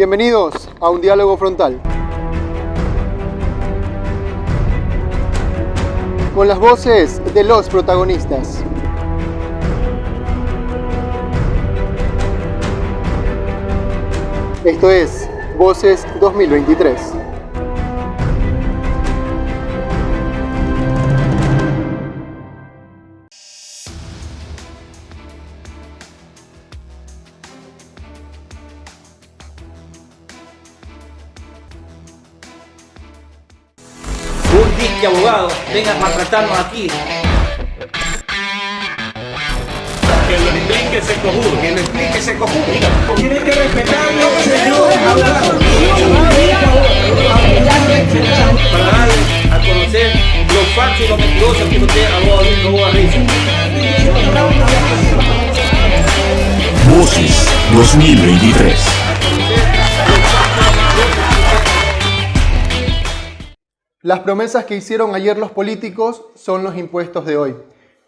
Bienvenidos a un diálogo frontal. Con las voces de los protagonistas. Esto es Voces 2023. Un disque abogado venga a maltratarnos aquí. Que lo explique ese cojudo. Que lo explique ese cojudo. Tiene que respetarlo, señor abogado. Para darle a conocer los falsos y los mentirosos que usted abogado risa. Voces 2023. Las promesas que hicieron ayer los políticos son los impuestos de hoy.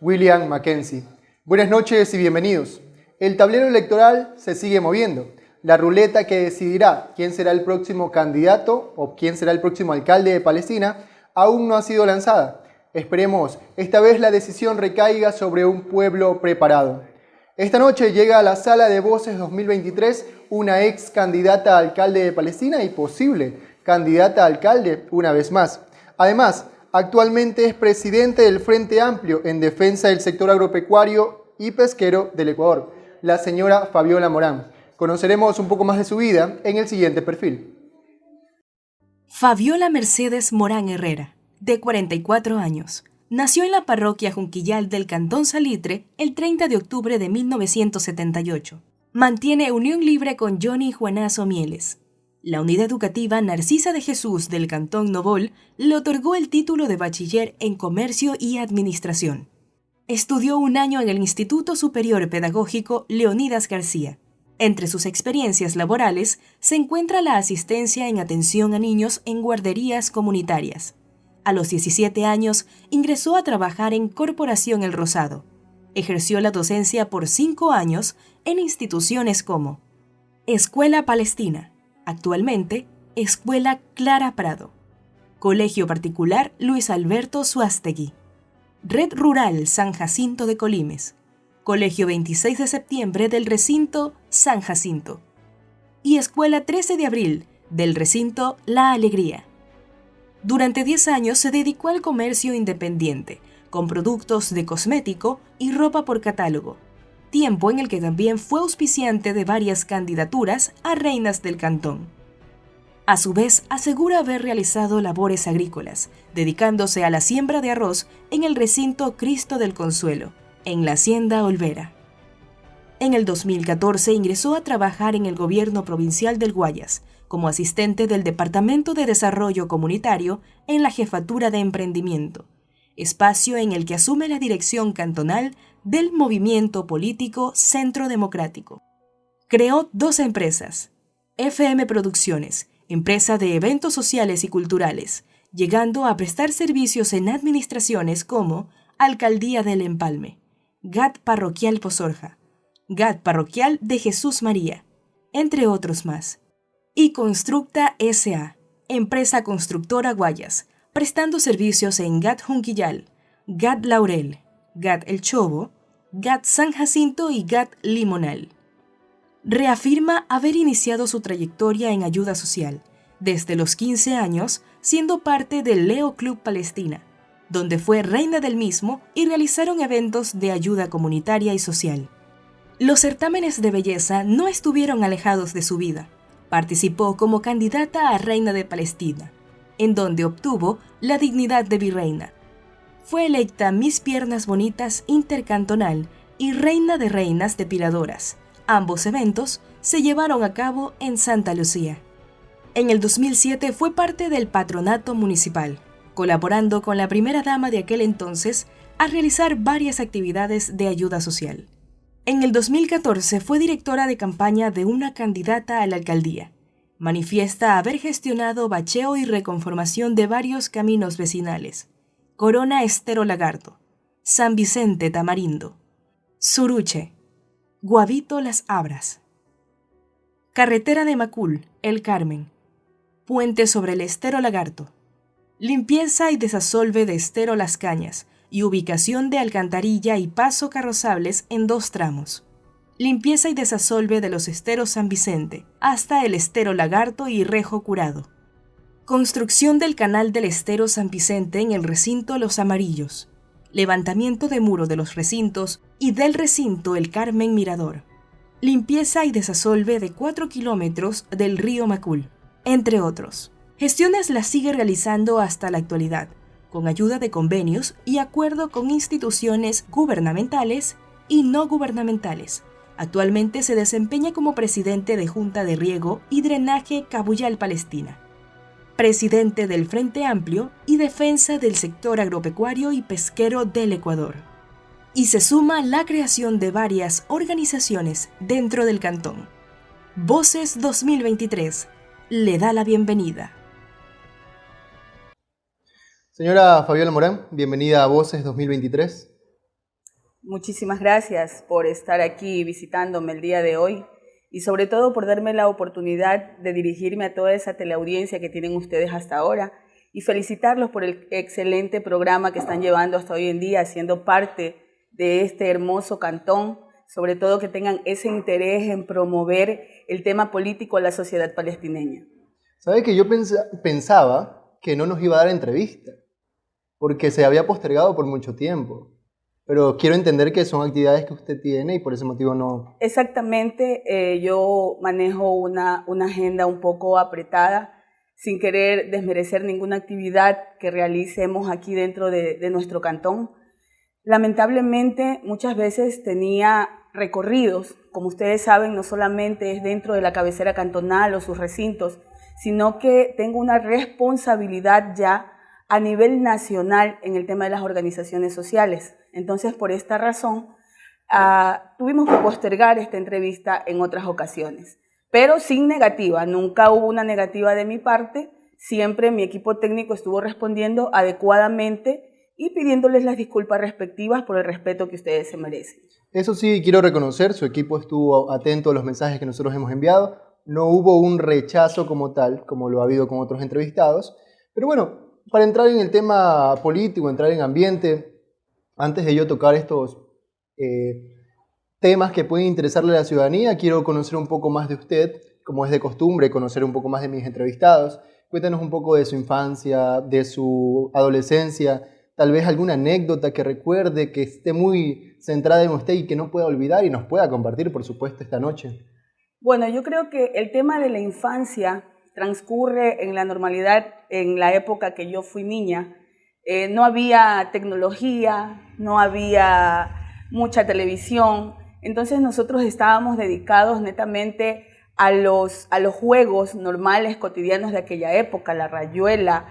William Mackenzie. Buenas noches y bienvenidos. El tablero electoral se sigue moviendo. La ruleta que decidirá quién será el próximo candidato o quién será el próximo alcalde de Palestina aún no ha sido lanzada. Esperemos esta vez la decisión recaiga sobre un pueblo preparado. Esta noche llega a la sala de Voces 2023 una ex candidata a alcalde de Palestina y posible candidata a alcalde una vez más. Además, actualmente es presidente del Frente Amplio en defensa del sector agropecuario y pesquero del Ecuador, la señora Fabiola Morán. Conoceremos un poco más de su vida en el siguiente perfil. Fabiola Mercedes Morán Herrera, de 44 años. Nació en la parroquia Junquillal del Cantón Salitre el 30 de octubre de 1978. Mantiene unión libre con Johnny Juanazo Mieles. La unidad educativa Narcisa de Jesús del Cantón Nobol le otorgó el título de bachiller en Comercio y Administración. Estudió un año en el Instituto Superior Pedagógico Leonidas García. Entre sus experiencias laborales se encuentra la asistencia en atención a niños en guarderías comunitarias. A los 17 años ingresó a trabajar en Corporación El Rosado. Ejerció la docencia por 5 años en instituciones como Escuela Palestina, actualmente Escuela Clara Prado, Colegio Particular Luis Alberto Suástegui, Red Rural San Jacinto de Colimes, Colegio 26 de Septiembre del Recinto San Jacinto y Escuela 13 de Abril del Recinto La Alegría. Durante 10 años se dedicó al comercio independiente, con productos de cosmético y ropa por catálogo, tiempo en el que también fue auspiciante de varias candidaturas a reinas del cantón. A su vez, asegura haber realizado labores agrícolas, dedicándose a la siembra de arroz en el recinto Cristo del Consuelo, en la Hacienda Olvera. En el 2014 ingresó a trabajar en el gobierno provincial del Guayas, como asistente del Departamento de Desarrollo Comunitario en la Jefatura de Emprendimiento, espacio en el que asume la dirección cantonal del movimiento político Centro Democrático. Creó 2 empresas, FM Producciones, empresa de eventos sociales y culturales, llegando a prestar servicios en administraciones como Alcaldía del Empalme, GAT Parroquial Pozorja, GAT Parroquial de Jesús María, entre otros más. Y Constructa S.A., empresa constructora Guayas, prestando servicios en GAT Junquillal, GAT Laurel, GAT El Chobo, GAT San Jacinto y GAT Limonal. Reafirma haber iniciado su trayectoria en ayuda social, desde los 15 años, siendo parte del Leo Club Palestina, donde fue reina del mismo y realizaron eventos de ayuda comunitaria y social. Los certámenes de belleza no estuvieron alejados de su vida. Participó como candidata a reina de Palestina, en donde obtuvo la dignidad de virreina. Fue electa Miss Piernas Bonitas Intercantonal y Reina de Reinas Depiladoras. Ambos eventos se llevaron a cabo en Santa Lucía. En el 2007 fue parte del patronato municipal, colaborando con la primera dama de aquel entonces a realizar varias actividades de ayuda social. En el 2014 fue directora de campaña de una candidata a la alcaldía. Manifiesta haber gestionado bacheo y reconformación de varios caminos vecinales. Corona Estero Lagarto, San Vicente Tamarindo, Suruche, Guavito Las Abras. Carretera de Macul, El Carmen. Puente sobre el estero Lagarto. Limpieza y desasolve de estero Las Cañas y ubicación de alcantarilla y paso carrozables en 2 tramos. Limpieza y desasolve de los esteros San Vicente hasta el estero Lagarto y Rejo Curado. Construcción del canal del estero San Vicente en el recinto Los Amarillos. Levantamiento de muro de los recintos y del recinto El Carmen Mirador. Limpieza y desasolve de 4 kilómetros del río Macul, entre otros. Gestiones las sigue realizando hasta la actualidad, con ayuda de convenios y acuerdo con instituciones gubernamentales y no gubernamentales. Actualmente se desempeña como presidente de Junta de Riego y Drenaje Cabuyal Palestina, presidente del Frente Amplio y defensa del sector agropecuario y pesquero del Ecuador. Y se suma la creación de varias organizaciones dentro del cantón. Voces 2023 le da la bienvenida. Señora Fabiola Morán, bienvenida a Voces 2023. Muchísimas gracias por estar aquí visitándome el día de hoy y sobre todo por darme la oportunidad de dirigirme a toda esa teleaudiencia que tienen ustedes hasta ahora y felicitarlos por el excelente programa que están llevando hasta hoy en día, siendo parte de este hermoso cantón, sobre todo que tengan ese interés en promover el tema político a la sociedad palestineña. ¿Sabe que yo pensaba que no nos iba a dar entrevista? Porque se había postergado por mucho tiempo. Pero quiero entender que son actividades que usted tiene y por ese motivo no... Exactamente, yo manejo una agenda un poco apretada, sin querer desmerecer ninguna actividad que realicemos aquí dentro de nuestro cantón. Lamentablemente, muchas veces tenía recorridos, como ustedes saben, no solamente es dentro de la cabecera cantonal o sus recintos, sino que tengo una responsabilidad ya a nivel nacional en el tema de las organizaciones sociales. Entonces, por esta razón, tuvimos que postergar esta entrevista en otras ocasiones, pero sin negativa. Nunca hubo una negativa de mi parte, siempre mi equipo técnico estuvo respondiendo adecuadamente y pidiéndoles las disculpas respectivas por el respeto que ustedes se merecen. Eso sí, quiero reconocer, su equipo estuvo atento a los mensajes que nosotros hemos enviado. No hubo un rechazo como tal, como lo ha habido con otros entrevistados. Pero bueno, para entrar en el tema político, entrar en ambiente, antes de yo tocar estos temas que pueden interesarle a la ciudadanía, quiero conocer un poco más de usted, como es de costumbre, conocer un poco más de mis entrevistados. Cuéntanos un poco de su infancia, de su adolescencia, tal vez alguna anécdota que recuerde, que esté muy centrada en usted y que no pueda olvidar y nos pueda compartir, por supuesto, esta noche. Bueno, yo creo que el tema de la infancia transcurre en la normalidad en la época que yo fui niña. No había tecnología, no había mucha televisión, entonces nosotros estábamos dedicados netamente a los juegos normales, cotidianos de aquella época, la rayuela,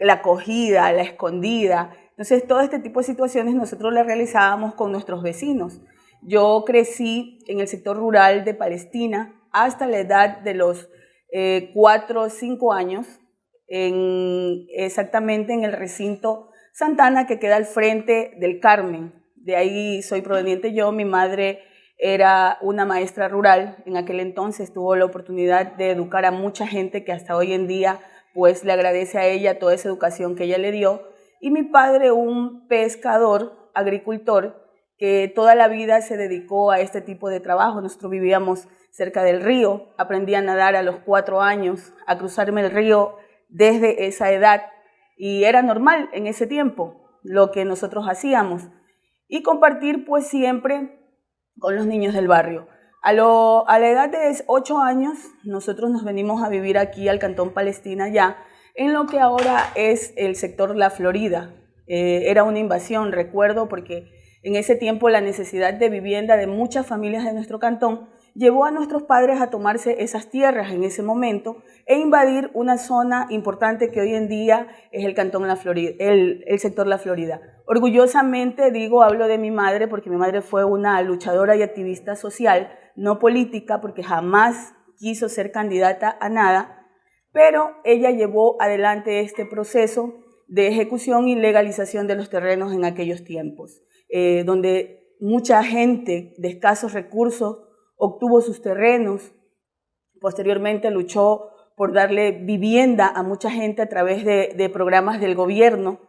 la cogida, la escondida. Entonces, todo este tipo de situaciones nosotros las realizábamos con nuestros vecinos. Yo crecí en el sector rural de Palestina hasta la edad de los 4 o 5 años, exactamente en el recinto Santana, que queda al frente del Carmen. De ahí soy proveniente yo. Mi madre era una maestra rural. En aquel entonces tuvo la oportunidad de educar a mucha gente que hasta hoy en día pues le agradece a ella toda esa educación que ella le dio. Y mi padre, un pescador, agricultor, que toda la vida se dedicó a este tipo de trabajo. Nosotros vivíamos cerca del río, aprendí a nadar a los 4 años, a cruzarme el río desde esa edad, y era normal en ese tiempo lo que nosotros hacíamos, y compartir pues siempre con los niños del barrio. A la edad de 8 años, nosotros nos venimos a vivir aquí al Cantón Palestina ya, en lo que ahora es el sector La Florida. Era una invasión, recuerdo, porque en ese tiempo la necesidad de vivienda de muchas familias de nuestro cantón llevó a nuestros padres a tomarse esas tierras en ese momento e invadir una zona importante que hoy en día es el Cantón La Florida, el sector La Florida. Orgullosamente hablo de mi madre, porque mi madre fue una luchadora y activista social, no política, porque jamás quiso ser candidata a nada, pero ella llevó adelante este proceso de ejecución y legalización de los terrenos en aquellos tiempos, donde mucha gente de escasos recursos obtuvo sus terrenos Posteriormente luchó por darle vivienda a mucha gente a través de programas del gobierno.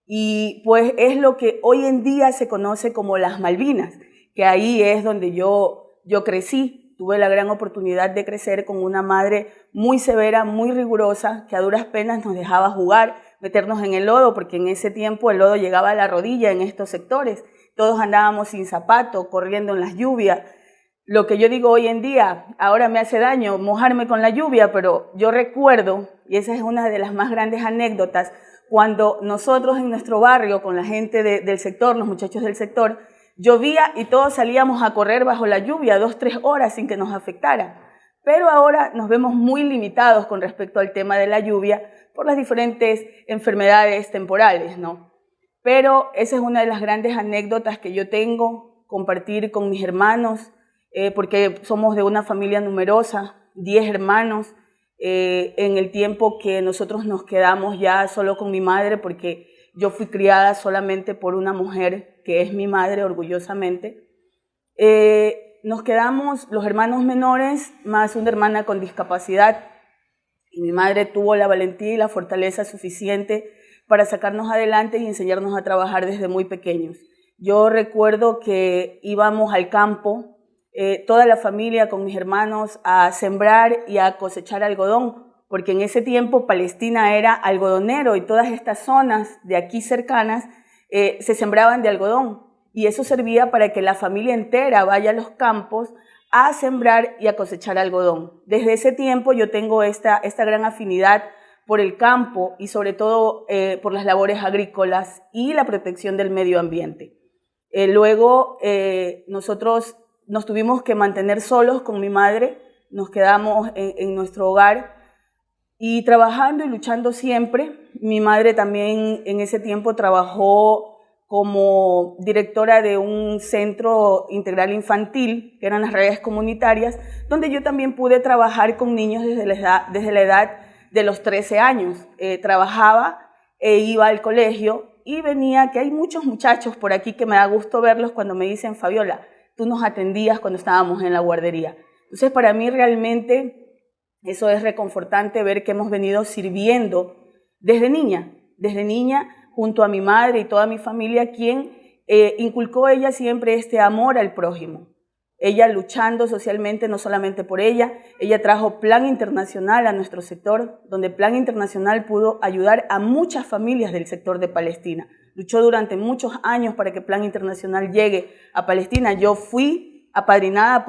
Y pues es lo que hoy en día se conoce como las Malvinas, que ahí es donde yo crecí. Tuve la gran oportunidad de crecer con una madre muy severa, muy rigurosa, que a duras penas nos dejaba jugar, meternos en el lodo, porque en ese tiempo el lodo llegaba a la rodilla en estos sectores. Todos andábamos sin zapato, corriendo en las lluvias. Lo que yo digo hoy en día, ahora me hace daño mojarme con la lluvia, pero yo recuerdo, y esa es una de las más grandes anécdotas, cuando nosotros en nuestro barrio, con la gente del sector, los muchachos del sector, llovía y todos salíamos a correr bajo la lluvia 2-3 horas sin que nos afectara. Pero ahora nos vemos muy limitados con respecto al tema de la lluvia por las diferentes enfermedades temporales, ¿no? Pero esa es una de las grandes anécdotas que yo tengo, compartir con mis hermanos, porque somos de una familia numerosa, 10 hermanos, en el tiempo que nosotros nos quedamos ya solo con mi madre, porque yo fui criada solamente por una mujer que es mi madre, orgullosamente. Nos quedamos los hermanos menores más una hermana con discapacidad, y mi madre tuvo la valentía y la fortaleza suficiente para sacarnos adelante y enseñarnos a trabajar desde muy pequeños. Yo recuerdo que íbamos al campo, toda la familia con mis hermanos, a sembrar y a cosechar algodón, porque en ese tiempo Palestina era algodonero y todas estas zonas de aquí cercanas se sembraban de algodón, y eso servía para que la familia entera vaya a los campos a sembrar y a cosechar algodón. Desde ese tiempo yo tengo esta gran afinidad por el campo y sobre todo por las labores agrícolas y la protección del medio ambiente. Luego nosotros nos tuvimos que mantener solos con mi madre, nos quedamos en nuestro hogar y trabajando y luchando siempre. Mi madre también en ese tiempo trabajó como directora de un centro integral infantil, que eran las redes comunitarias, donde yo también pude trabajar con niños desde la edad de los 13 años. Trabajaba e iba al colegio y venía, que hay muchos muchachos por aquí que me da gusto verlos cuando me dicen: Fabiola, tú nos atendías cuando estábamos en la guardería. Entonces, para mí realmente eso es reconfortante, ver que hemos venido sirviendo desde niña, junto a mi madre y toda mi familia, quien inculcó ella siempre este amor al prójimo. Ella luchando socialmente, no solamente por ella trajo Plan Internacional a nuestro sector, donde Plan Internacional pudo ayudar a muchas familias del sector de Palestina. Luchó durante muchos años para que Plan Internacional llegue a Palestina. Yo fui apadrinada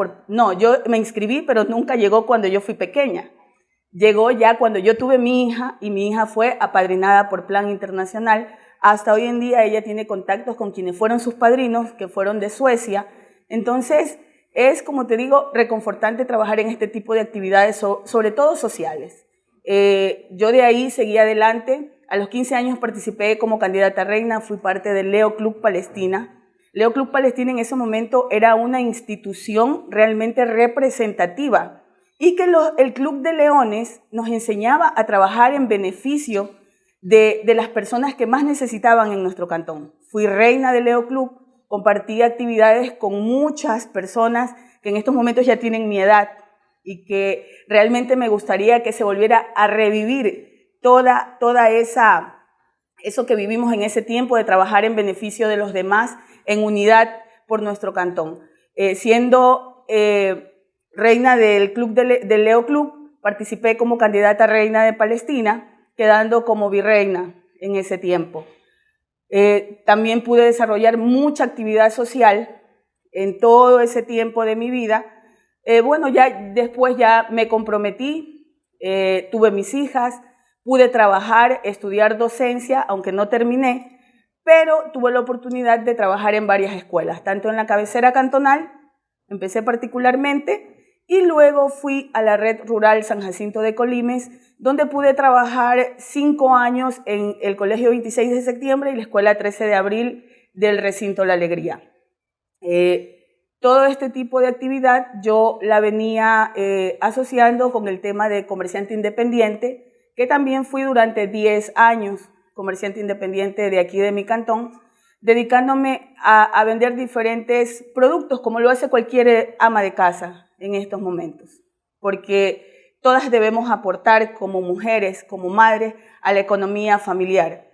yo me inscribí, pero nunca llegó cuando yo fui pequeña. Llegó ya cuando yo tuve mi hija, y mi hija fue apadrinada por Plan Internacional. Hasta hoy en día ella tiene contactos con quienes fueron sus padrinos, que fueron de Suecia. Entonces, es, como te digo, reconfortante trabajar en este tipo de actividades, sobre todo sociales. Yo de ahí seguí adelante. A los 15 años participé como candidata a reina, fui parte del Leo Club Palestina. Leo Club Palestina en ese momento era una institución realmente representativa, y que el Club de Leones nos enseñaba a trabajar en beneficio de las personas que más necesitaban en nuestro cantón. Fui reina del Leo Club, compartí actividades con muchas personas que en estos momentos ya tienen mi edad, y que realmente me gustaría que se volviera a revivir toda eso que vivimos en ese tiempo, de trabajar en beneficio de los demás, en unidad por nuestro cantón. Siendo reina del Leo Club, participé como candidata a reina de Palestina, quedando como virreina en ese tiempo. También pude desarrollar mucha actividad social en todo ese tiempo de mi vida. Ya después ya me comprometí, tuve mis hijas, pude trabajar, estudiar docencia, aunque no terminé, pero tuve la oportunidad de trabajar en varias escuelas, tanto en la cabecera cantonal, empecé particularmente, y luego fui a la red rural San Jacinto de Colimes, donde pude trabajar 5 años en el Colegio 26 de Septiembre y la Escuela 13 de Abril del Recinto La Alegría. Todo este tipo de actividad yo la venía asociando con el tema de comerciante independiente, que también fui durante 10 años comerciante independiente de aquí de mi cantón, dedicándome a vender diferentes productos, como lo hace cualquier ama de casa en estos momentos. porque todas debemos aportar como mujeres, como madres, a la economía familiar.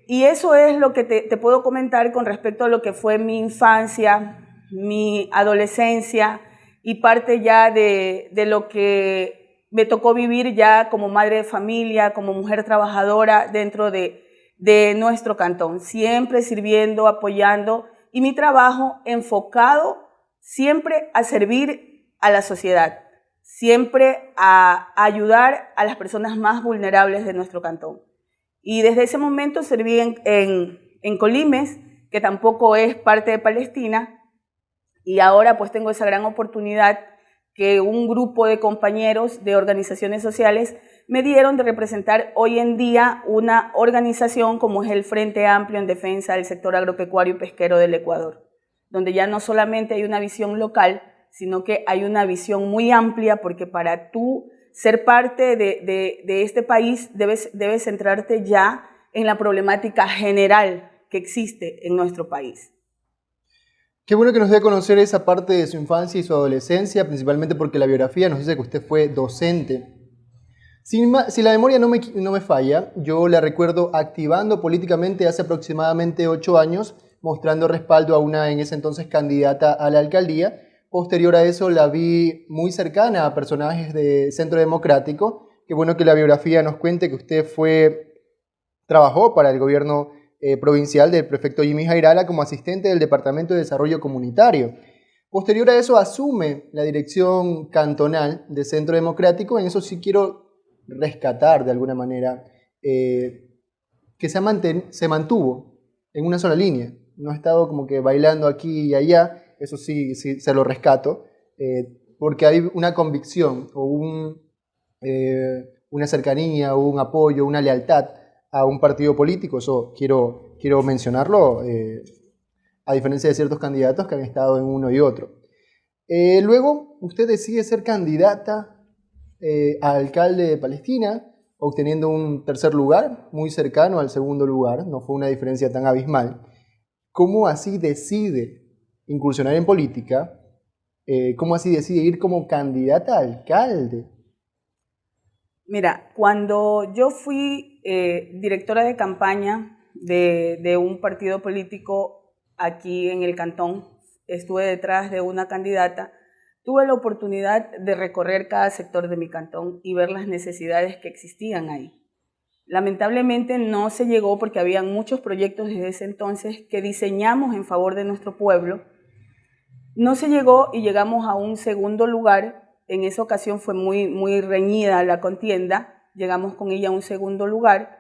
Y eso es lo que te puedo comentar con respecto a lo que fue mi infancia, mi adolescencia y parte ya de lo que me tocó vivir ya como madre de familia, como mujer trabajadora dentro de nuestro cantón, siempre sirviendo, apoyando y mi trabajo enfocado siempre a servir a la sociedad, siempre a ayudar a las personas más vulnerables de nuestro cantón. Y desde ese momento serví en Colimes, que tampoco es parte de Palestina, y ahora pues tengo esa gran oportunidad que un grupo de compañeros de organizaciones sociales me dieron de representar hoy en día una organización como es el Frente Amplio en Defensa del Sector Agropecuario y Pesquero del Ecuador, donde ya no solamente hay una visión local, sino que hay una visión muy amplia, porque para tú ser parte de este país debes centrarte ya en la problemática general que existe en nuestro país. Qué bueno que nos dé a conocer esa parte de su infancia y su adolescencia, principalmente porque la biografía nos dice que usted fue docente. Si la memoria no me falla, yo la recuerdo activando políticamente hace aproximadamente 8 años, mostrando respaldo a una en ese entonces candidata a la alcaldía. Posterior a eso la vi muy cercana a personajes de Centro Democrático. Qué bueno que la biografía nos cuente que usted trabajó para el gobierno provincial del prefecto Jimmy Jairala como asistente del Departamento de Desarrollo Comunitario. Posterior a eso asume la dirección cantonal de Centro Democrático. En eso sí quiero rescatar de alguna manera que se mantuvo en una sola línea. No ha estado como que bailando aquí y allá. Eso sí se lo rescato, porque hay una convicción o una cercanía, o un apoyo, una lealtad a un partido político. Eso quiero mencionarlo, a diferencia de ciertos candidatos que han estado en uno y otro. Luego, usted decide ser candidata a alcalde de Palestina, obteniendo un tercer lugar, muy cercano al segundo lugar. No fue una diferencia tan abismal. ¿Cómo así decide incursionar en política? ¿Cómo así decide ir como candidata a alcalde? Mira, cuando yo fui directora de campaña de un partido político aquí en el cantón, estuve detrás de una candidata, tuve la oportunidad de recorrer cada sector de mi cantón y ver las necesidades que existían ahí. Lamentablemente no se llegó porque había muchos proyectos desde ese entonces que diseñamos en favor de nuestro pueblo. No se llegó y llegamos a un segundo lugar. En esa ocasión fue muy reñida la contienda. Llegamos con ella a un segundo lugar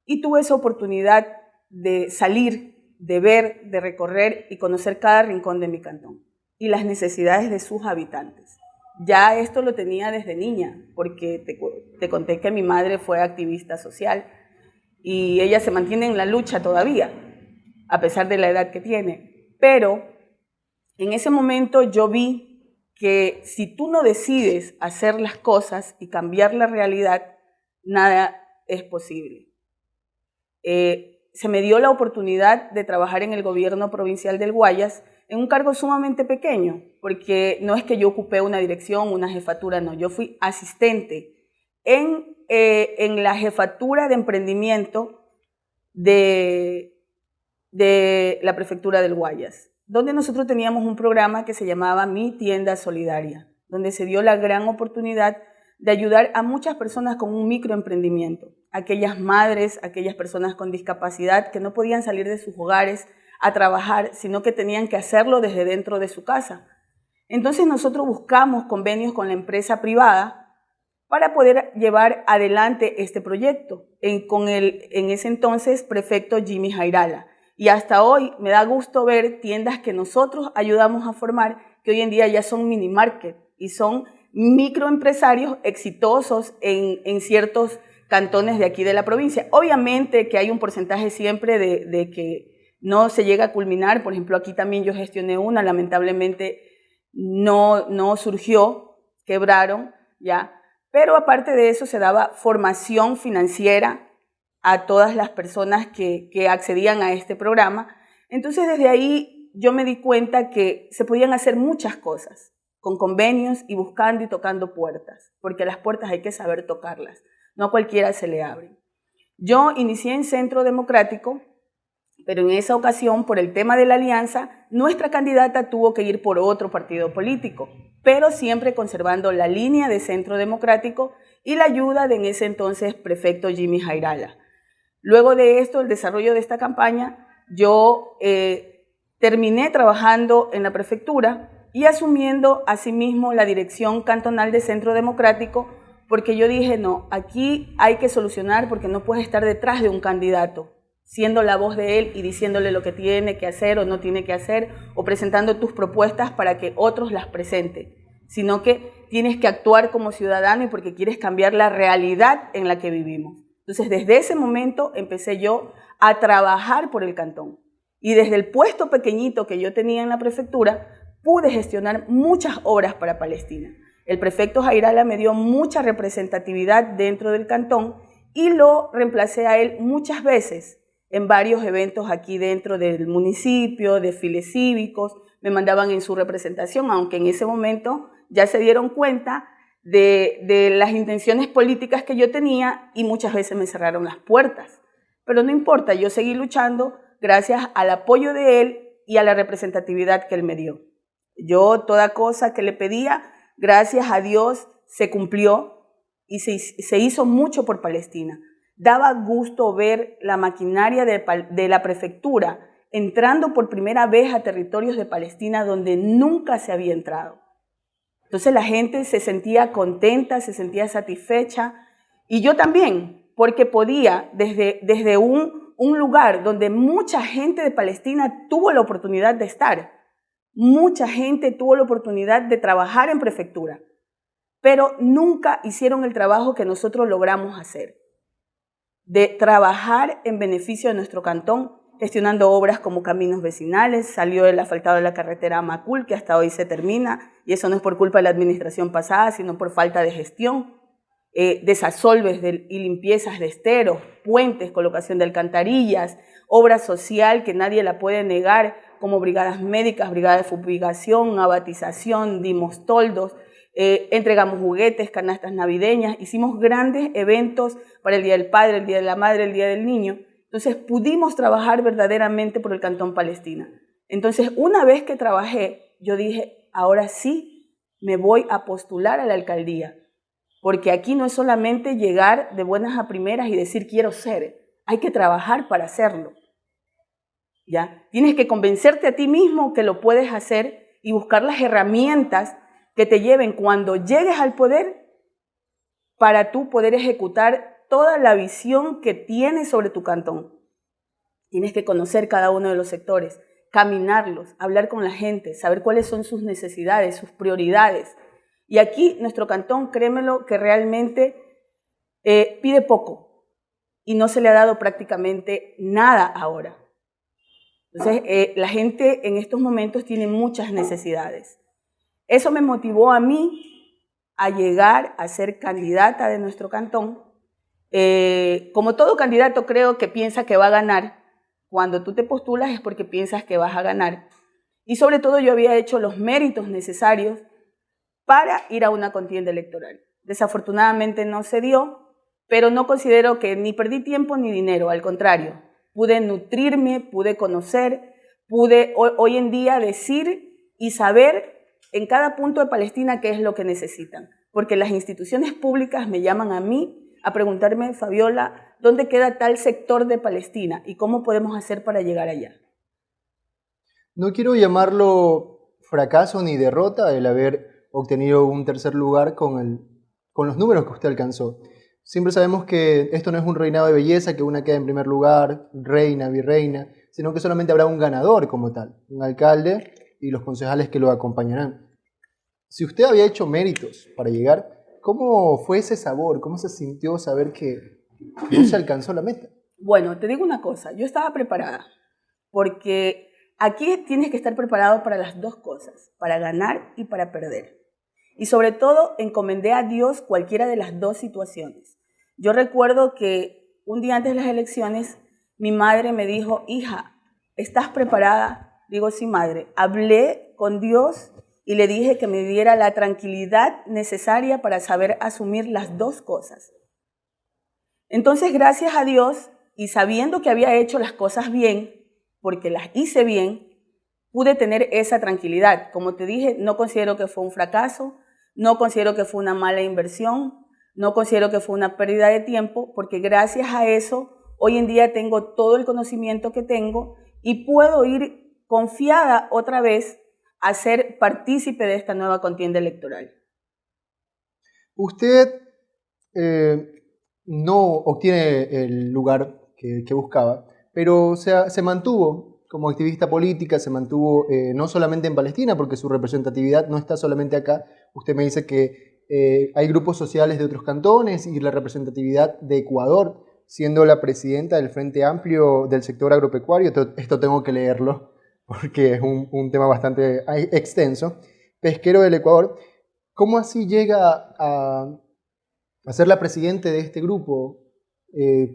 y tuve esa oportunidad de salir, de ver, de recorrer y conocer cada rincón de mi cantón y las necesidades de sus habitantes. Ya esto lo tenía desde niña, porque te conté que mi madre fue activista social y ella se mantiene en la lucha todavía, a pesar de la edad que tiene. Pero en ese momento yo vi que si tú no decides hacer las cosas y cambiar la realidad, nada es posible. Se me dio la oportunidad de trabajar en el gobierno provincial del Guayas, en un cargo sumamente pequeño, porque no es que yo ocupé una dirección, una jefatura, no, yo fui asistente en la jefatura de emprendimiento de la prefectura del Guayas, donde nosotros teníamos un programa que se llamaba Mi Tienda Solidaria, donde se dio la gran oportunidad de ayudar a muchas personas con un microemprendimiento, aquellas madres, aquellas personas con discapacidad que no podían salir de sus hogares a trabajar, sino que tenían que hacerlo desde dentro de su casa. Entonces nosotros buscamos convenios con la empresa privada para poder llevar adelante este proyecto con el en ese entonces prefecto Jimmy Jairala. Y hasta hoy me da gusto ver tiendas que nosotros ayudamos a formar, que hoy en día ya son mini market y son microempresarios exitosos en ciertos cantones de aquí de la provincia. Obviamente que hay un porcentaje siempre de que no se llega a culminar. Por ejemplo, aquí también yo gestioné una, lamentablemente no surgió, quebraron, ¿ya? Pero aparte de eso se daba formación financiera a todas las personas que accedían a este programa. Entonces desde ahí yo me di cuenta que se podían hacer muchas cosas con convenios y buscando y tocando puertas, porque las puertas hay que saber tocarlas, no a cualquiera se le abren. Yo inicié en Centro Democrático, pero en esa ocasión, por el tema de la alianza, nuestra candidata tuvo que ir por otro partido político, pero siempre conservando la línea de Centro Democrático y la ayuda de en ese entonces prefecto Jimmy Jairala. Luego de esto, el desarrollo de esta campaña, yo terminé trabajando en la prefectura y asumiendo asimismo la dirección cantonal de Centro Democrático, porque yo dije, no, aquí hay que solucionar porque no puedes estar detrás de un candidato, siendo la voz de él y diciéndole lo que tiene que hacer o no tiene que hacer, o presentando tus propuestas para que otros las presenten, sino que tienes que actuar como ciudadano y porque quieres cambiar la realidad en la que vivimos. Entonces, desde ese momento empecé yo a trabajar por el cantón. Y desde el puesto pequeñito que yo tenía en la prefectura, pude gestionar muchas obras para Palestina. El prefecto Jairala me dio mucha representatividad dentro del cantón y lo reemplacé a él muchas veces en varios eventos aquí dentro del municipio, desfiles cívicos, me mandaban en su representación, aunque en ese momento ya se dieron cuenta de las intenciones políticas que yo tenía y muchas veces me cerraron las puertas. Pero no importa, yo seguí luchando gracias al apoyo de él y a la representatividad que él me dio. Yo toda cosa que le pedía, gracias a Dios, se cumplió y se hizo mucho por Palestina. Daba gusto ver la maquinaria de la prefectura entrando por primera vez a territorios de Palestina donde nunca se había entrado. Entonces la gente se sentía contenta, se sentía satisfecha y yo también, porque podía desde un lugar donde mucha gente de Palestina tuvo la oportunidad de estar, mucha gente tuvo la oportunidad de trabajar en prefectura, pero nunca hicieron el trabajo que nosotros logramos hacer, de trabajar en beneficio de nuestro cantón, gestionando obras como caminos vecinales. Salió el asfaltado de la carretera a Macul, que hasta hoy se termina, y eso no es por culpa de la administración pasada, sino por falta de gestión, desasolves y limpiezas de esteros, puentes, colocación de alcantarillas, obra social que nadie la puede negar, como brigadas médicas, brigadas de fumigación, abatización, dimos toldos, entregamos juguetes, canastas navideñas, hicimos grandes eventos para el Día del Padre, el Día de la Madre, el Día del Niño. Entonces pudimos trabajar verdaderamente por el Cantón Palestina. Entonces una vez que trabajé, yo dije, ahora sí me voy a postular a la alcaldía, porque aquí no es solamente llegar de buenas a primeras y decir quiero ser, hay que trabajar para hacerlo. ¿Ya? Tienes que convencerte a ti mismo que lo puedes hacer y buscar las herramientas que te lleven cuando llegues al poder para tú poder ejecutar toda la visión que tienes sobre tu cantón. Tienes que conocer cada uno de los sectores, caminarlos, hablar con la gente, saber cuáles son sus necesidades, sus prioridades. Y aquí nuestro cantón, créemelo, que realmente pide poco y no se le ha dado prácticamente nada ahora. Entonces, la gente en estos momentos tiene muchas necesidades. Eso me motivó a mí a llegar a ser candidata de nuestro cantón. Como todo candidato creo que piensa que va a ganar. Cuando tú te postulas es porque piensas que vas a ganar. Y sobre todo yo había hecho los méritos necesarios para ir a una contienda electoral. Desafortunadamente no se dio, pero no considero que ni perdí tiempo ni dinero, al contrario. Pude nutrirme, pude conocer, pude hoy en día decir y saber en cada punto de Palestina qué es lo que necesitan. Porque las instituciones públicas me llaman a mí a preguntarme, Fabiola, ¿dónde queda tal sector de Palestina y cómo podemos hacer para llegar allá? No quiero llamarlo fracaso ni derrota el haber obtenido un tercer lugar con los números que usted alcanzó. Siempre sabemos que esto no es un reinado de belleza, que una queda en primer lugar, reina, virreina, sino que solamente habrá un ganador como tal, un alcalde y los concejales que lo acompañarán. Si usted había hecho méritos para llegar, ¿cómo fue ese sabor? ¿Cómo se sintió saber que no se alcanzó la meta? Bueno, te digo una cosa, yo estaba preparada, porque aquí tienes que estar preparado para las dos cosas, para ganar y para perder. Y sobre todo, encomendé a Dios cualquiera de las dos situaciones. Yo recuerdo que un día antes de las elecciones, mi madre me dijo, hija, ¿estás preparada? Digo, sí, madre. Hablé con Dios y le dije que me diera la tranquilidad necesaria para saber asumir las dos cosas. Entonces, gracias a Dios, y sabiendo que había hecho las cosas bien, porque las hice bien, pude tener esa tranquilidad. Como te dije, no considero que fue un fracaso, no considero que fue una mala inversión, no considero que fue una pérdida de tiempo, porque gracias a eso, hoy en día tengo todo el conocimiento que tengo y puedo ir confiada otra vez a ser partícipe de esta nueva contienda electoral. Usted no obtiene el lugar que buscaba, pero se mantuvo como activista política, se mantuvo no solamente en Palestina, porque su representatividad no está solamente acá. Usted me dice que hay grupos sociales de otros cantones y la representatividad de Ecuador, siendo la presidenta del Frente Amplio del sector agropecuario. Esto tengo que leerlo porque es un tema bastante extenso. Pesquero del Ecuador. ¿Cómo así llega a ser la presidenta de este grupo?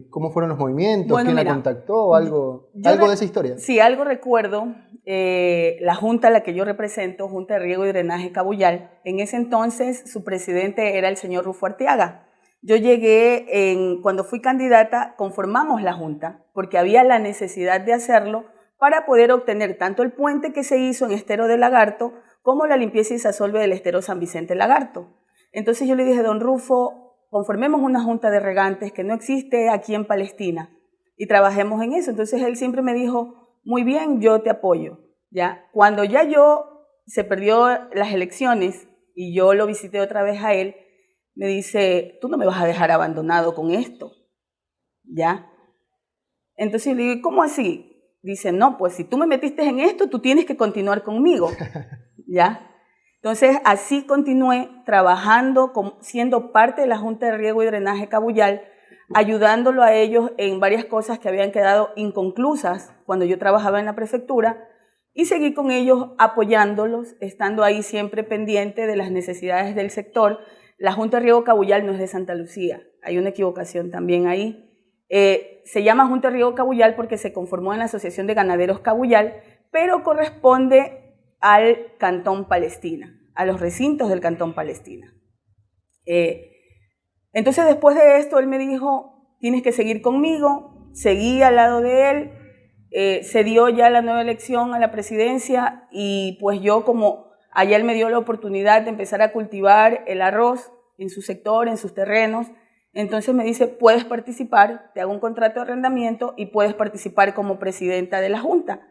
¿Cómo fueron los movimientos? Bueno, ¿Quién mira, la contactó? ¿Algo de esa historia? Sí, algo recuerdo. La junta a la que yo represento, Junta de Riego y Drenaje Cabullal, en ese entonces su presidente era el señor Rufo Arteaga. Yo llegué, cuando fui candidata, conformamos la junta, porque había la necesidad de hacerlo para poder obtener tanto el puente que se hizo en Estero de Lagarto, como la limpieza y desasolve del Estero San Vicente Lagarto. Entonces yo le dije, don Rufo, conformemos una junta de regantes que no existe aquí en Palestina y trabajemos en eso. Entonces él siempre me dijo, muy bien, yo te apoyo. ¿Ya? Cuando ya se perdió las elecciones y yo lo visité otra vez a él, me dice, tú no me vas a dejar abandonado con esto. ¿Ya? Entonces yo le digo, ¿cómo así? Dice, no, pues si tú me metiste en esto, tú tienes que continuar conmigo. ¿Ya? Entonces, así continué trabajando, siendo parte de la Junta de Riego y Drenaje Cabullal, ayudándolo a ellos en varias cosas que habían quedado inconclusas cuando yo trabajaba en la prefectura, y seguí con ellos apoyándolos, estando ahí siempre pendiente de las necesidades del sector. La Junta de Riego Cabullal no es de Santa Lucía, hay una equivocación también ahí. Se llama Junta de Riego Cabullal porque se conformó en la Asociación de Ganaderos Cabullal, pero corresponde al Cantón Palestina, a los recintos del Cantón Palestina. Entonces, después de esto, él me dijo, tienes que seguir conmigo, seguí al lado de él, se dio ya la nueva elección a la presidencia y pues yo, como allá él me dio la oportunidad de empezar a cultivar el arroz en su sector, en sus terrenos, entonces me dice, puedes participar, te hago un contrato de arrendamiento y puedes participar como presidenta de la Junta.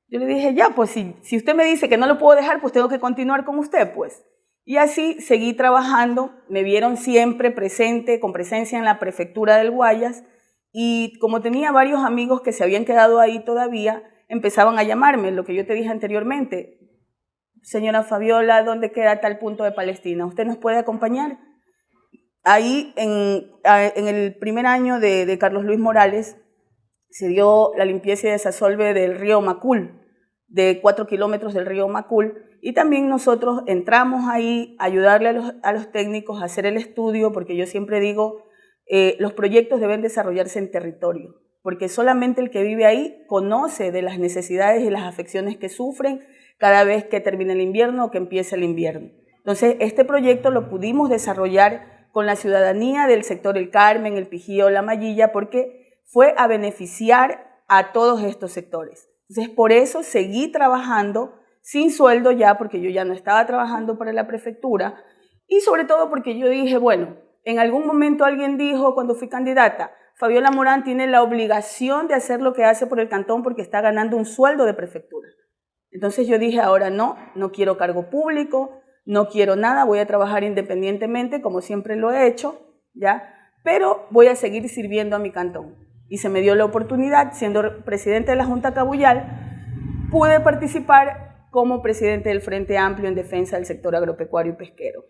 Yo le dije, ya, pues si usted me dice que no lo puedo dejar, pues tengo que continuar con usted, pues. Y así seguí trabajando, me vieron siempre presente, con presencia en la prefectura del Guayas, y como tenía varios amigos que se habían quedado ahí todavía, empezaban a llamarme, lo que yo te dije anteriormente. Señora Fabiola, ¿dónde queda tal punto de Palestina? ¿Usted nos puede acompañar? Ahí, en el primer año de Carlos Luis Morales, se dio la limpieza y desasolve del río Macul, de 4 kilómetros del río Macul, y también nosotros entramos ahí a ayudarle a los técnicos a hacer el estudio, porque yo siempre digo, los proyectos deben desarrollarse en territorio, porque solamente el que vive ahí conoce de las necesidades y las afecciones que sufren cada vez que termina el invierno o que empieza el invierno. Entonces, este proyecto lo pudimos desarrollar con la ciudadanía del sector El Carmen, El Pijío, La Mallilla, porque fue a beneficiar a todos estos sectores. Entonces, por eso seguí trabajando sin sueldo ya, porque yo ya no estaba trabajando para la prefectura, y sobre todo porque yo dije, bueno, en algún momento alguien dijo cuando fui candidata, Fabiola Morán tiene la obligación de hacer lo que hace por el cantón porque está ganando un sueldo de prefectura. Entonces yo dije, ahora no quiero cargo público, no quiero nada, voy a trabajar independientemente como siempre lo he hecho, ¿ya? Pero voy a seguir sirviendo a mi cantón. Y se me dio la oportunidad, siendo presidente de la Junta Cabullal, pude participar como presidente del Frente Amplio en defensa del sector agropecuario y pesquero.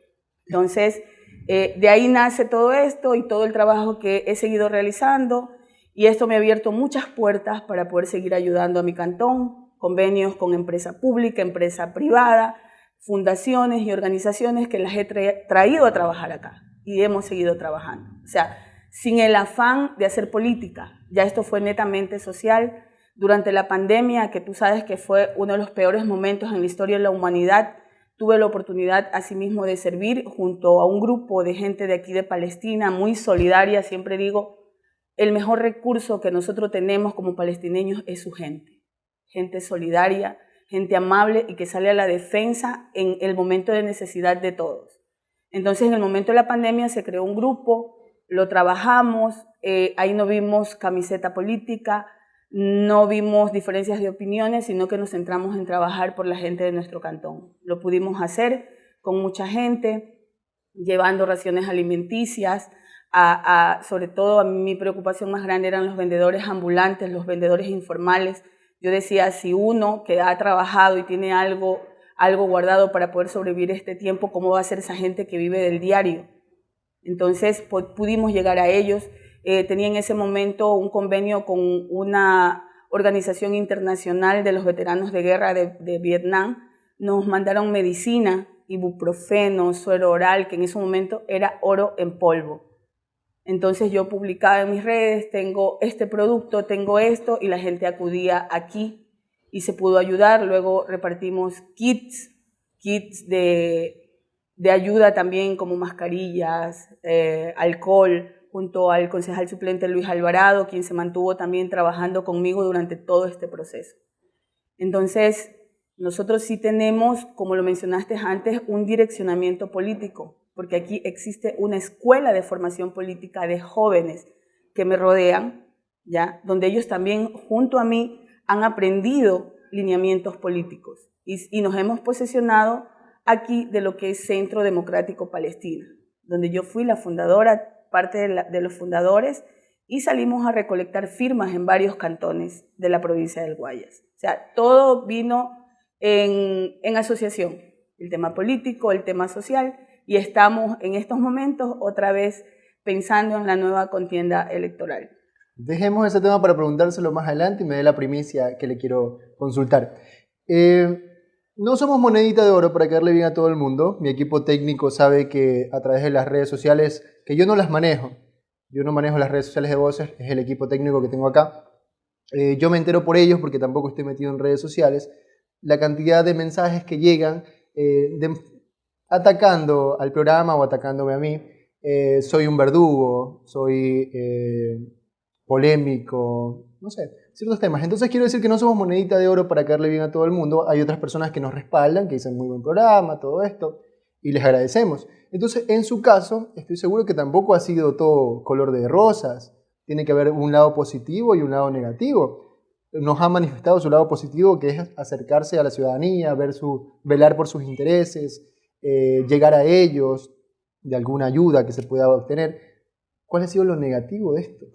Entonces, de ahí nace todo esto y todo el trabajo que he seguido realizando, y esto me ha abierto muchas puertas para poder seguir ayudando a mi cantón, convenios con empresa pública, empresa privada, fundaciones y organizaciones que las he traído a trabajar acá y hemos seguido trabajando. O sea, sin el afán de hacer política, ya esto fue netamente social. Durante la pandemia, que tú sabes que fue uno de los peores momentos en la historia de la humanidad, Tuve la oportunidad asimismo de servir junto a un grupo de gente de aquí de Palestina, muy solidaria. Siempre digo, el mejor recurso que nosotros tenemos como palestineños es su gente. Gente solidaria, gente amable y que sale a la defensa en el momento de necesidad de todos. Entonces, en el momento de la pandemia se creó un grupo, lo trabajamos, ahí no vimos camiseta política, no vimos diferencias de opiniones, sino que nos centramos en trabajar por la gente de nuestro cantón. Lo pudimos hacer con mucha gente, llevando raciones alimenticias, sobre todo a mí mi preocupación más grande eran los vendedores ambulantes, los vendedores informales. Yo decía, si uno que ha trabajado y tiene algo guardado para poder sobrevivir este tiempo, ¿cómo va a ser esa gente que vive del diario? Entonces pudimos llegar a ellos. Tenía en ese momento un convenio con una organización internacional de los veteranos de guerra de Vietnam. Nos mandaron medicina, ibuprofeno, suero oral, que en ese momento era oro en polvo. Entonces yo publicaba en mis redes, tengo este producto, tengo esto, y la gente acudía aquí y se pudo ayudar. Luego repartimos kits de ayuda también, como mascarillas, alcohol, junto al concejal suplente Luis Alvarado, quien se mantuvo también trabajando conmigo durante todo este proceso. Entonces, nosotros sí tenemos, como lo mencionaste antes, un direccionamiento político, porque aquí existe una escuela de formación política de jóvenes que me rodean, ¿ya? Donde ellos también, junto a mí, han aprendido lineamientos políticos y nos hemos posesionado aquí de lo que es Centro Democrático Palestina, donde yo fui la fundadora, parte de los fundadores, y salimos a recolectar firmas en varios cantones de la provincia del Guayas. O sea, todo vino en asociación, el tema político, el tema social, y estamos en estos momentos otra vez pensando en la nueva contienda electoral. Dejemos ese tema para preguntárselo más adelante y me dé la primicia que le quiero consultar. No somos monedita de oro para quedarle bien a todo el mundo. Mi equipo técnico sabe que a través de las redes sociales, que yo no las manejo, yo no manejo las redes sociales de Voces, es el equipo técnico que tengo acá. Yo me entero por ellos porque tampoco estoy metido en redes sociales. La cantidad de mensajes que llegan atacando al programa o atacándome a mí. Soy un verdugo, soy polémico, no sé, ciertos temas. Entonces quiero decir que no somos monedita de oro para caerle bien a todo el mundo. Hay otras personas que nos respaldan, que dicen muy buen programa, todo esto, y les agradecemos. Entonces, en su caso, estoy seguro que tampoco ha sido todo color de rosas. Tiene que haber un lado positivo y un lado negativo. Nos ha manifestado su lado positivo, que es acercarse a la ciudadanía, velar por sus intereses, llegar a ellos, de alguna ayuda que se pueda obtener. ¿Cuál ha sido lo negativo de esto?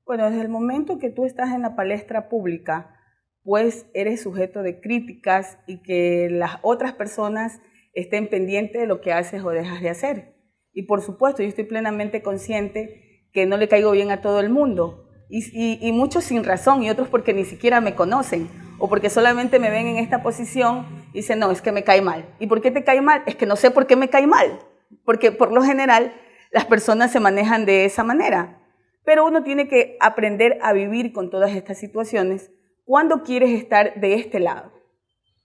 Bueno, desde el momento que tú estás en la palestra pública, pues eres sujeto de críticas y que las otras personas estén pendientes de lo que haces o dejas de hacer. Y por supuesto, yo estoy plenamente consciente que no le caigo bien a todo el mundo, y muchos sin razón y otros porque ni siquiera me conocen o porque solamente me ven en esta posición y dicen, no, es que me cae mal. ¿Y por qué te cae mal? Es que no sé por qué me cae mal, porque por lo general las personas se manejan de esa manera. Pero uno tiene que aprender a vivir con todas estas situaciones cuando quieres estar de este lado,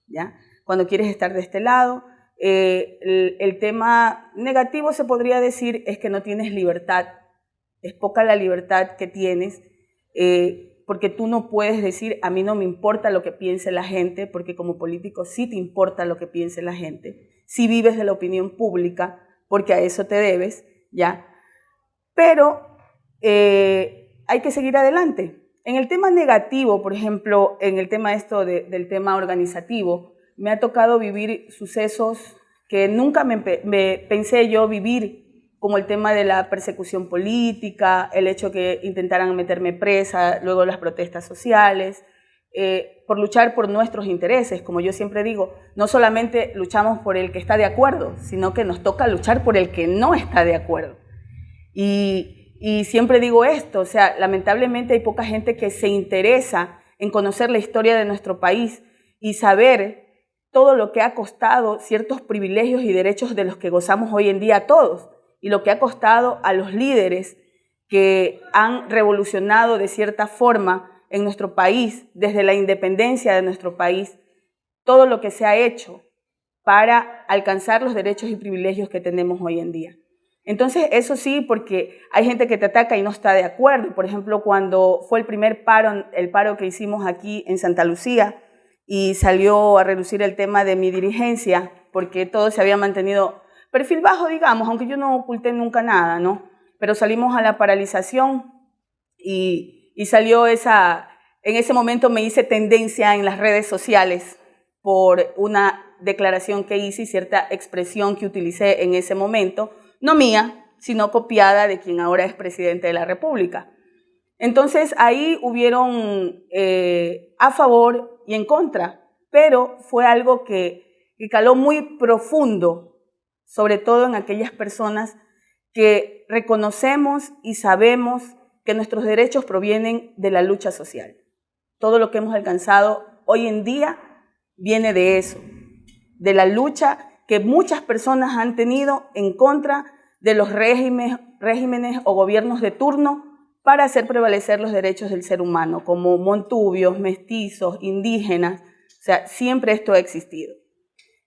¿ya? Cuando quieres estar de este lado, el tema negativo se podría decir es que no tienes libertad, es poca la libertad que tienes, porque tú no puedes decir, a mí no me importa lo que piense la gente, porque como político sí te importa lo que piense la gente, sí vives de la opinión pública, porque a eso te debes, ¿ya? Pero hay que seguir adelante. En el tema negativo, por ejemplo, en el tema del tema organizativo, me ha tocado vivir sucesos que nunca me pensé yo vivir, como el tema de la persecución política, el hecho que intentaran meterme presa, luego las protestas sociales, por luchar por nuestros intereses. Como yo siempre digo, no solamente luchamos por el que está de acuerdo, sino que nos toca luchar por el que no está de acuerdo. Y siempre digo esto, o sea, lamentablemente hay poca gente que se interesa en conocer la historia de nuestro país y saber todo lo que ha costado ciertos privilegios y derechos de los que gozamos hoy en día todos, y lo que ha costado a los líderes que han revolucionado de cierta forma en nuestro país, desde la independencia de nuestro país, todo lo que se ha hecho para alcanzar los derechos y privilegios que tenemos hoy en día. Entonces, eso sí, porque hay gente que te ataca y no está de acuerdo. Por ejemplo, cuando fue el primer paro, el paro que hicimos aquí en Santa Lucía, y salió a relucir el tema de mi dirigencia, porque todo se había mantenido perfil bajo, digamos, aunque yo no oculté nunca nada, ¿no? Pero salimos a la paralización y salió esa... En ese momento me hice tendencia en las redes sociales por una declaración que hice y cierta expresión que utilicé en ese momento, no mía, sino copiada de quien ahora es presidente de la República. Entonces ahí hubieron a favor y en contra, pero fue algo que caló muy profundo, sobre todo en aquellas personas que reconocemos y sabemos que nuestros derechos provienen de la lucha social. Todo lo que hemos alcanzado hoy en día viene de eso, de la lucha que muchas personas han tenido en contra de los regímenes o gobiernos de turno para hacer prevalecer los derechos del ser humano, como montubios, mestizos, indígenas. O sea, siempre esto ha existido.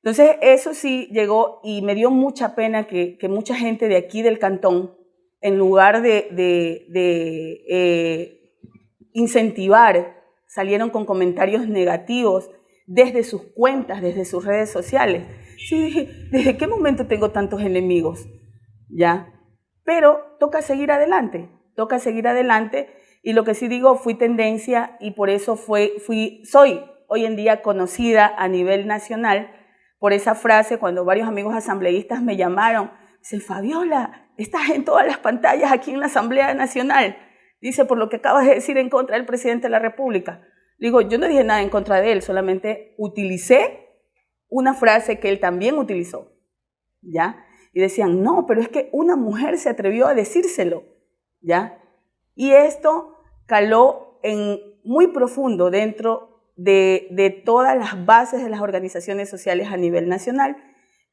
Entonces, eso sí llegó y me dio mucha pena que mucha gente de aquí del cantón, en lugar de incentivar, salieron con comentarios negativos desde sus cuentas, desde sus redes sociales. Sí, dije, ¿desde qué momento tengo tantos enemigos? ¿Ya? Pero toca seguir adelante y lo que sí digo, fui tendencia y por eso soy hoy en día conocida a nivel nacional por esa frase cuando varios amigos asambleístas me llamaron. Dicen, Fabiola, estás en todas las pantallas aquí en la Asamblea Nacional. Dice, por lo que acabas de decir en contra del presidente de la República. Digo, yo no dije nada en contra de él, solamente utilicé una frase que él también utilizó, ¿ya? Y decían, no, pero es que una mujer se atrevió a decírselo, ¿ya? Y esto caló muy profundo dentro de todas las bases de las organizaciones sociales a nivel nacional.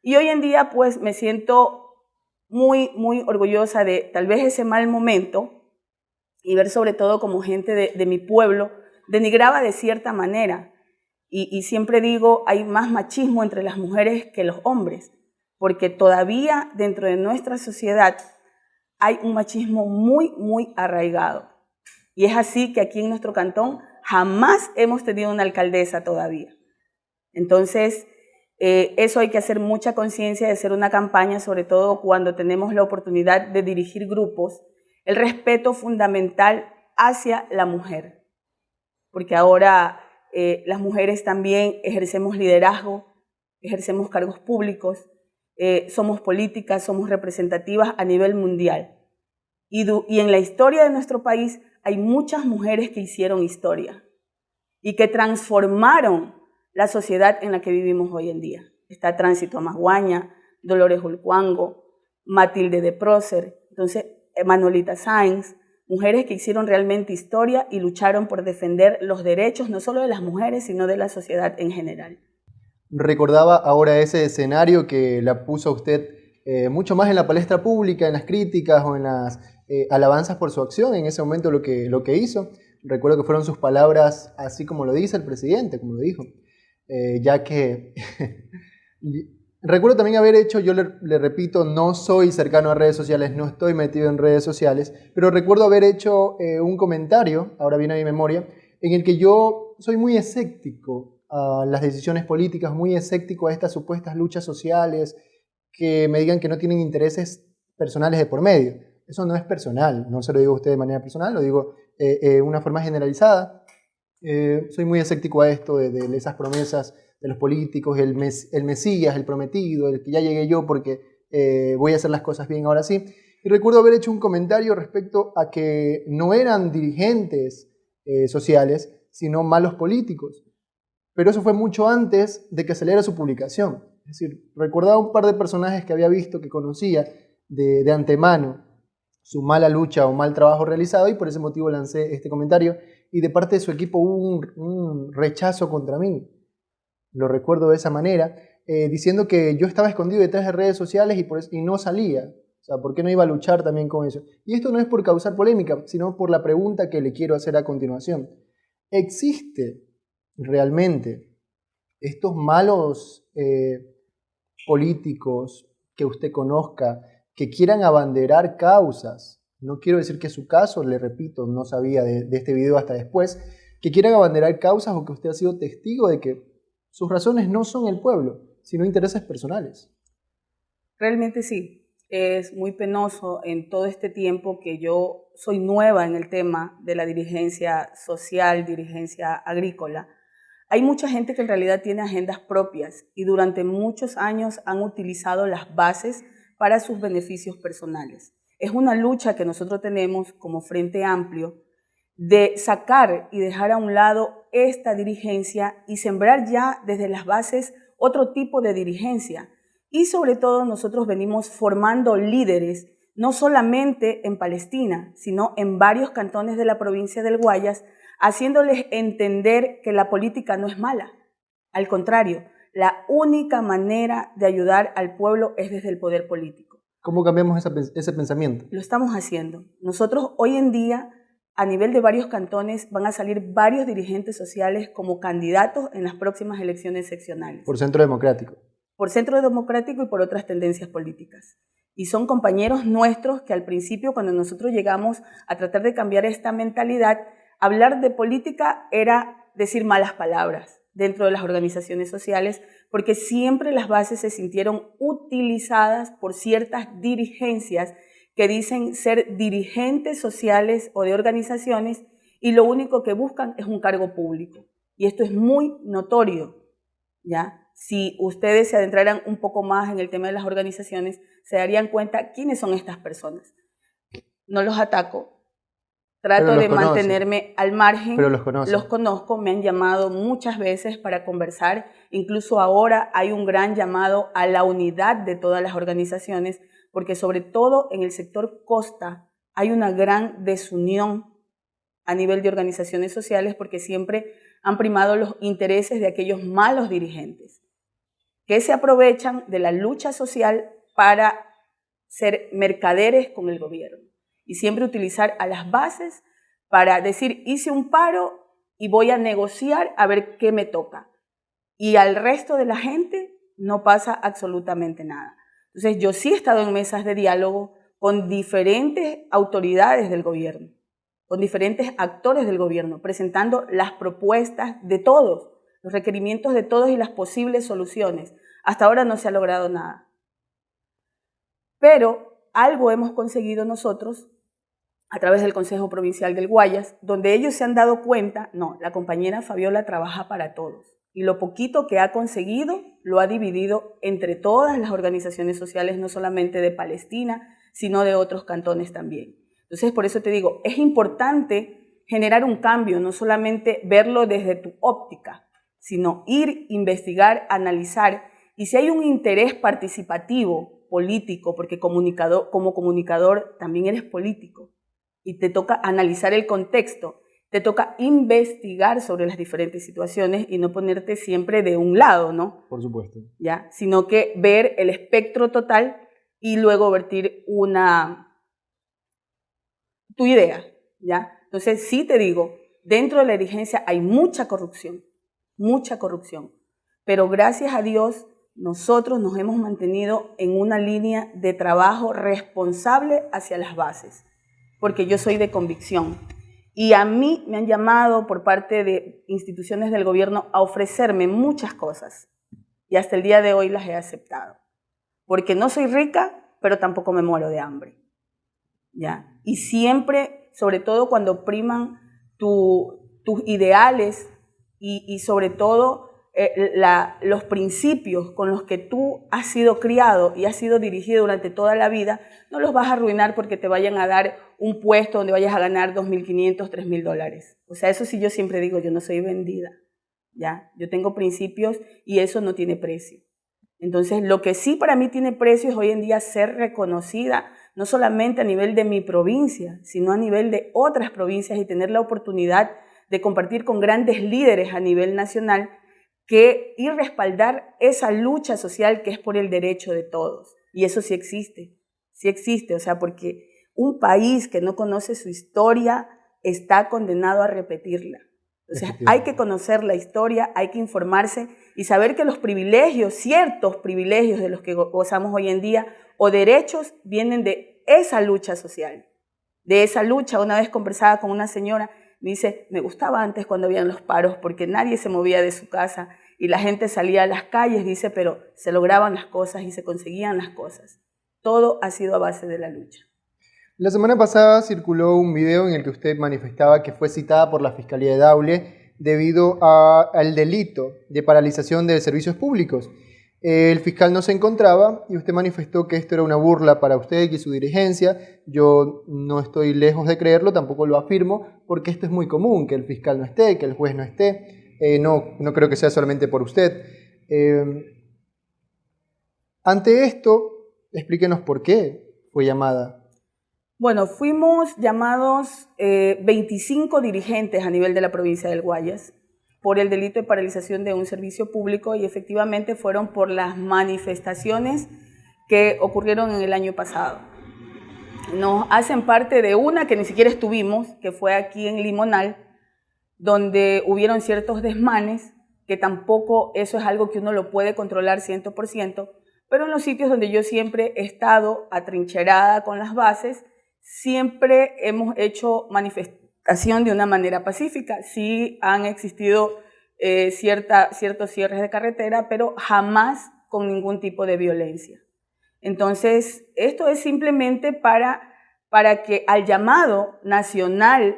Y hoy en día, pues, me siento muy, muy orgullosa de tal vez ese mal momento y ver sobre todo como gente de mi pueblo denigraba de cierta manera. Y siempre digo, hay más machismo entre las mujeres que los hombres, porque todavía dentro de nuestra sociedad hay un machismo muy, muy arraigado. Y es así que aquí en nuestro cantón jamás hemos tenido una alcaldesa todavía. Entonces, eso hay que hacer mucha conciencia de hacer una campaña, sobre todo cuando tenemos la oportunidad de dirigir grupos, el respeto fundamental hacia la mujer. Porque ahora las mujeres también ejercemos liderazgo, ejercemos cargos públicos, somos políticas, somos representativas a nivel mundial. Y en la historia de nuestro país hay muchas mujeres que hicieron historia y que transformaron la sociedad en la que vivimos hoy en día. Está Tránsito Amaguaña, Dolores Hulcuango, Matilde de Prócer, entonces Manuelita Sáenz, mujeres que hicieron realmente historia y lucharon por defender los derechos no solo de las mujeres, sino de la sociedad en general. Recordaba ahora ese escenario que la puso usted mucho más en la palestra pública, en las críticas o en las alabanzas por su acción, en ese momento lo que hizo. Recuerdo que fueron sus palabras así como lo dice el presidente, como lo dijo, ya que... Recuerdo también haber hecho, yo le repito, no soy cercano a redes sociales, no estoy metido en redes sociales, pero recuerdo haber hecho un comentario, ahora viene a mi memoria, en el que yo soy muy escéptico a las decisiones políticas, muy escéptico a estas supuestas luchas sociales que me digan que no tienen intereses personales de por medio. Eso no es personal, no se lo digo a usted de manera personal, lo digo de una forma generalizada. Soy muy escéptico a esto de esas promesas de los políticos, el Mesías, el prometido, el que ya llegué yo porque voy a hacer las cosas bien ahora sí. Y recuerdo haber hecho un comentario respecto a que no eran dirigentes sociales, sino malos políticos. Pero eso fue mucho antes de que saliera su publicación. Es decir, recordaba un par de personajes que había visto, que conocía de antemano su mala lucha o mal trabajo realizado, y por ese motivo lancé este comentario, y de parte de su equipo hubo un rechazo contra mí. Lo recuerdo de esa manera, diciendo que yo estaba escondido detrás de redes sociales y no salía. O sea, ¿por qué no iba a luchar también con eso? Y esto no es por causar polémica, sino por la pregunta que le quiero hacer a continuación. ¿Existe realmente estos malos políticos que usted conozca que quieran abanderar causas? No quiero decir que es su caso, le repito, no sabía de este video hasta después, que quieran abanderar causas o que usted ha sido testigo de que sus razones no son el pueblo, sino intereses personales. Realmente sí. Es muy penoso en todo este tiempo que yo soy nueva en el tema de la dirigencia social, dirigencia agrícola. Hay mucha gente que en realidad tiene agendas propias y durante muchos años han utilizado las bases para sus beneficios personales. Es una lucha que nosotros tenemos como Frente Amplio de sacar y dejar a un lado esta dirigencia y sembrar ya desde las bases otro tipo de dirigencia. Y sobre todo nosotros venimos formando líderes, no solamente en Palestina, sino en varios cantones de la provincia del Guayas, haciéndoles entender que la política no es mala. Al contrario, la única manera de ayudar al pueblo es desde el poder político. ¿Cómo cambiamos ese pensamiento? Lo estamos haciendo. Nosotros hoy en día, a nivel de varios cantones, van a salir varios dirigentes sociales como candidatos en las próximas elecciones seccionales. Por Centro Democrático. Por Centro Democrático y por otras tendencias políticas. Y son compañeros nuestros que al principio, cuando nosotros llegamos a tratar de cambiar esta mentalidad, hablar de política era decir malas palabras dentro de las organizaciones sociales, porque siempre las bases se sintieron utilizadas por ciertas dirigencias que dicen ser dirigentes sociales o de organizaciones y lo único que buscan es un cargo público. Y esto es muy notorio, ¿ya? Si ustedes se adentraran un poco más en el tema de las organizaciones, se darían cuenta quiénes son estas personas. No los ataco, trato de mantenerme al margen. Pero los conoce. Los conozco, me han llamado muchas veces para conversar. Incluso ahora hay un gran llamado a la unidad de todas las organizaciones, porque sobre todo en el sector costa hay una gran desunión a nivel de organizaciones sociales porque siempre han primado los intereses de aquellos malos dirigentes que se aprovechan de la lucha social para ser mercaderes con el gobierno y siempre utilizar a las bases para decir hice un paro y voy a negociar a ver qué me toca. Y al resto de la gente no pasa absolutamente nada. Entonces yo sí he estado en mesas de diálogo con diferentes autoridades del gobierno, con diferentes actores del gobierno, presentando las propuestas de todos, los requerimientos de todos y las posibles soluciones. Hasta ahora no se ha logrado nada. Pero algo hemos conseguido nosotros a través del Consejo Provincial del Guayas, donde ellos se han dado cuenta, no, la compañera Fabiola trabaja para todos. Y lo poquito que ha conseguido lo ha dividido entre todas las organizaciones sociales, no solamente de Palestina, sino de otros cantones también. Entonces, por eso te digo, es importante generar un cambio, no solamente verlo desde tu óptica, sino ir, investigar, analizar. Y si hay un interés participativo, político, porque como comunicador también eres político, y te toca analizar el contexto, te toca investigar sobre las diferentes situaciones y no ponerte siempre de un lado, ¿no? Por supuesto. ¿Ya? Sino que ver el espectro total y luego vertir tu idea, ¿ya? Entonces, sí te digo, dentro de la dirigencia hay mucha corrupción, pero gracias a Dios nosotros nos hemos mantenido en una línea de trabajo responsable hacia las bases, porque yo soy de convicción. Y a mí me han llamado por parte de instituciones del gobierno a ofrecerme muchas cosas. Y hasta el día de hoy las he aceptado. Porque no soy rica, pero tampoco me muero de hambre. ¿Ya? Y siempre, sobre todo cuando priman tus ideales y sobre todo los principios con los que tú has sido criado y has sido dirigido durante toda la vida, no los vas a arruinar porque te vayan a dar un puesto donde vayas a ganar $2.500, $3.000. O sea, eso sí yo siempre digo, yo no soy vendida, ¿ya? Yo tengo principios y eso no tiene precio. Entonces, lo que sí para mí tiene precio es hoy en día ser reconocida, no solamente a nivel de mi provincia, sino a nivel de otras provincias y tener la oportunidad de compartir con grandes líderes a nivel nacional y respaldar esa lucha social que es por el derecho de todos. Y eso sí existe, o sea, porque un país que no conoce su historia está condenado a repetirla. Entonces hay que conocer la historia, hay que informarse y saber que los privilegios, ciertos privilegios de los que gozamos hoy en día o derechos vienen de esa lucha social, de esa lucha. Una vez conversaba con una señora, me dice, me gustaba antes cuando habían los paros porque nadie se movía de su casa y la gente salía a las calles, dice, pero se lograban las cosas y se conseguían las cosas. Todo ha sido a base de la lucha. La semana pasada circuló un video en el que usted manifestaba que fue citada por la Fiscalía de Daule debido al delito de paralización de servicios públicos. El fiscal no se encontraba y usted manifestó que esto era una burla para usted y su dirigencia. Yo no estoy lejos de creerlo, tampoco lo afirmo, porque esto es muy común, que el fiscal no esté, que el juez no esté. No creo que sea solamente por usted. Ante esto, explíquenos por qué fue llamada. Bueno, fuimos llamados 25 dirigentes a nivel de la provincia del Guayas por el delito de paralización de un servicio público y efectivamente fueron por las manifestaciones que ocurrieron en el año pasado. Nos hacen parte de una que ni siquiera estuvimos, que fue aquí en Limonal, donde hubieron ciertos desmanes, que tampoco eso es algo que uno lo puede controlar 100%, pero en los sitios donde yo siempre he estado atrincherada con las bases, siempre hemos hecho manifestación de una manera pacífica. Sí han existido ciertos cierres de carretera, pero jamás con ningún tipo de violencia. Entonces, esto es simplemente para que al llamado nacional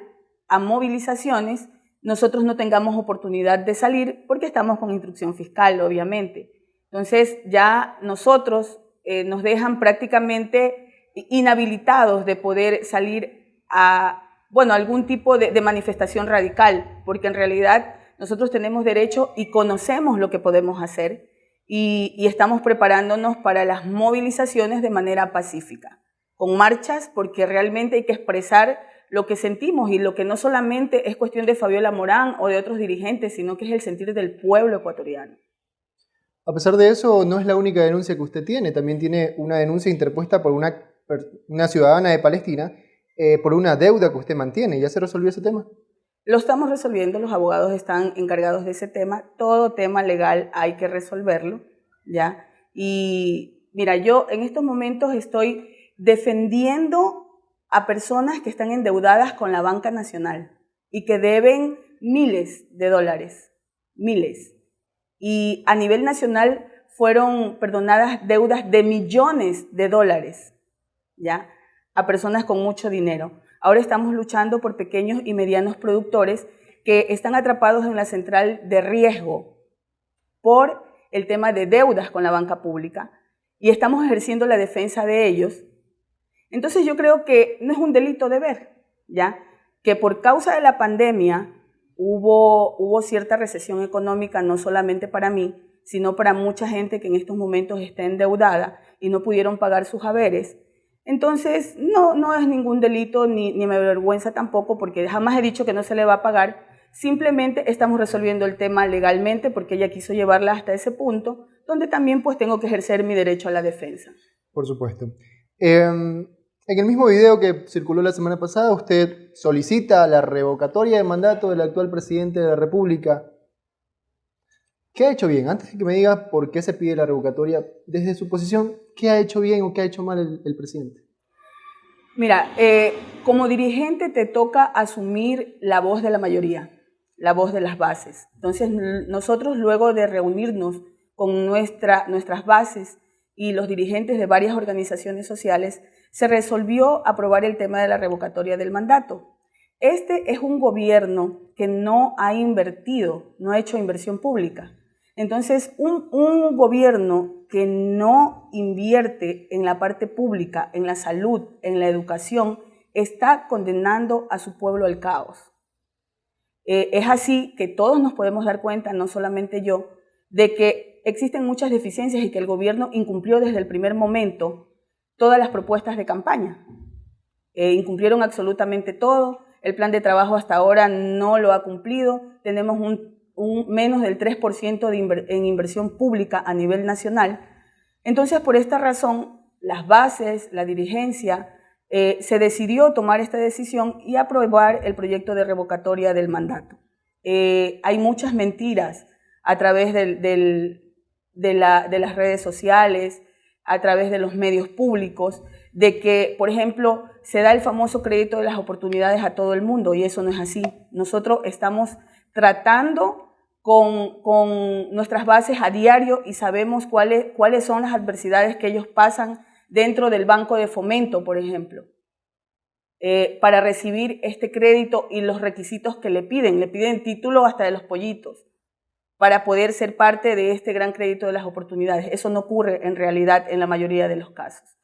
a movilizaciones, nosotros no tengamos oportunidad de salir porque estamos con instrucción fiscal, obviamente. Entonces, ya nosotros nos dejan prácticamente inhabilitados de poder salir a algún tipo de manifestación radical, porque en realidad nosotros tenemos derecho y conocemos lo que podemos hacer y estamos preparándonos para las movilizaciones de manera pacífica, con marchas, porque realmente hay que expresar lo que sentimos y lo que no solamente es cuestión de Fabiola Morán o de otros dirigentes, sino que es el sentir del pueblo ecuatoriano. A pesar de eso, no es la única denuncia que usted tiene, también tiene una denuncia interpuesta por una ciudadana de Palestina por una deuda que usted mantiene. ¿Ya se resolvió ese tema? Lo estamos resolviendo, los abogados están encargados de ese tema. Todo tema legal hay que resolverlo, ¿ya? Y mira, yo en estos momentos estoy defendiendo a personas que están endeudadas con la banca nacional y que deben miles de dólares, miles. Y a nivel nacional fueron perdonadas deudas de millones de dólares, ¿ya? A personas con mucho dinero. Ahora estamos luchando por pequeños y medianos productores que están atrapados en la central de riesgo por el tema de deudas con la banca pública y estamos ejerciendo la defensa de ellos. Entonces yo creo que no es un delito deber, ¿ya? Que por causa de la pandemia hubo cierta recesión económica, no solamente para mí, sino para mucha gente que en estos momentos está endeudada y no pudieron pagar sus haberes. Entonces, no es ningún delito, ni me avergüenza tampoco, porque jamás he dicho que no se le va a pagar. Simplemente estamos resolviendo el tema legalmente porque ella quiso llevarla hasta ese punto, donde también pues tengo que ejercer mi derecho a la defensa. Por supuesto. En el mismo video que circuló la semana pasada, usted solicita la revocatoria de mandato del actual presidente de la República. ¿Qué ha hecho bien? Antes de que me diga por qué se pide la revocatoria, desde su posición, ¿qué ha hecho bien o qué ha hecho mal el presidente? Mira, como dirigente te toca asumir la voz de la mayoría, la voz de las bases. Entonces, nosotros luego de reunirnos con nuestras bases y los dirigentes de varias organizaciones sociales, se resolvió aprobar el tema de la revocatoria del mandato. Este es un gobierno que no ha invertido, no ha hecho inversión pública. Entonces, un gobierno que no invierte en la parte pública, en la salud, en la educación, está condenando a su pueblo al caos. Es así que todos nos podemos dar cuenta, no solamente yo, de que existen muchas deficiencias y que el gobierno incumplió desde el primer momento todas las propuestas de campaña. Incumplieron absolutamente todo. El plan de trabajo hasta ahora no lo ha cumplido. Tenemos un menos del 3% en inversión pública a nivel nacional. Entonces, por esta razón, las bases, la dirigencia, se decidió tomar esta decisión y aprobar el proyecto de revocatoria del mandato. Hay muchas mentiras a través de las redes sociales, a través de los medios públicos, de que, por ejemplo, se da el famoso crédito de las oportunidades a todo el mundo, y eso no es así. Nosotros estamos tratando con nuestras bases a diario y sabemos cuáles son las adversidades que ellos pasan dentro del Banco de Fomento, por ejemplo, para recibir este crédito y los requisitos que le piden título hasta de los pollitos, para poder ser parte de este gran crédito de las oportunidades. Eso no ocurre en realidad en la mayoría de los casos.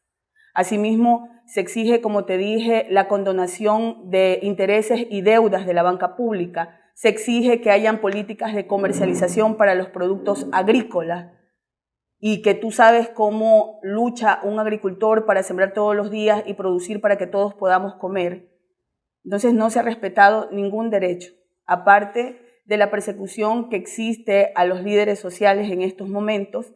Asimismo, se exige, como te dije, la condonación de intereses y deudas de la banca pública. Se exige que hayan políticas de comercialización para los productos agrícolas y que tú sabes cómo lucha un agricultor para sembrar todos los días y producir para que todos podamos comer. Entonces no se ha respetado ningún derecho, aparte de la persecución que existe a los líderes sociales en estos momentos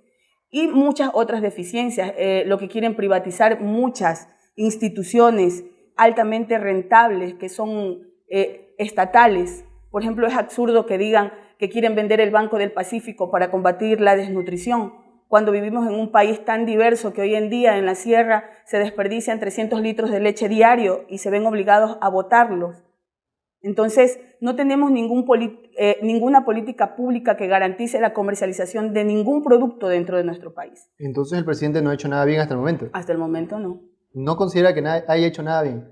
y muchas otras deficiencias. Lo que quieren privatizar muchas instituciones altamente rentables que son estatales. Por ejemplo, es absurdo que digan que quieren vender el Banco del Pacífico para combatir la desnutrición, cuando vivimos en un país tan diverso que hoy en día en la sierra se desperdician 300 litros de leche diario y se ven obligados a botarlos. Entonces, no tenemos ninguna política pública que garantice la comercialización de ningún producto dentro de nuestro país. Entonces el presidente no ha hecho nada bien hasta el momento. Hasta el momento no. ¿No considera que haya hecho nada bien?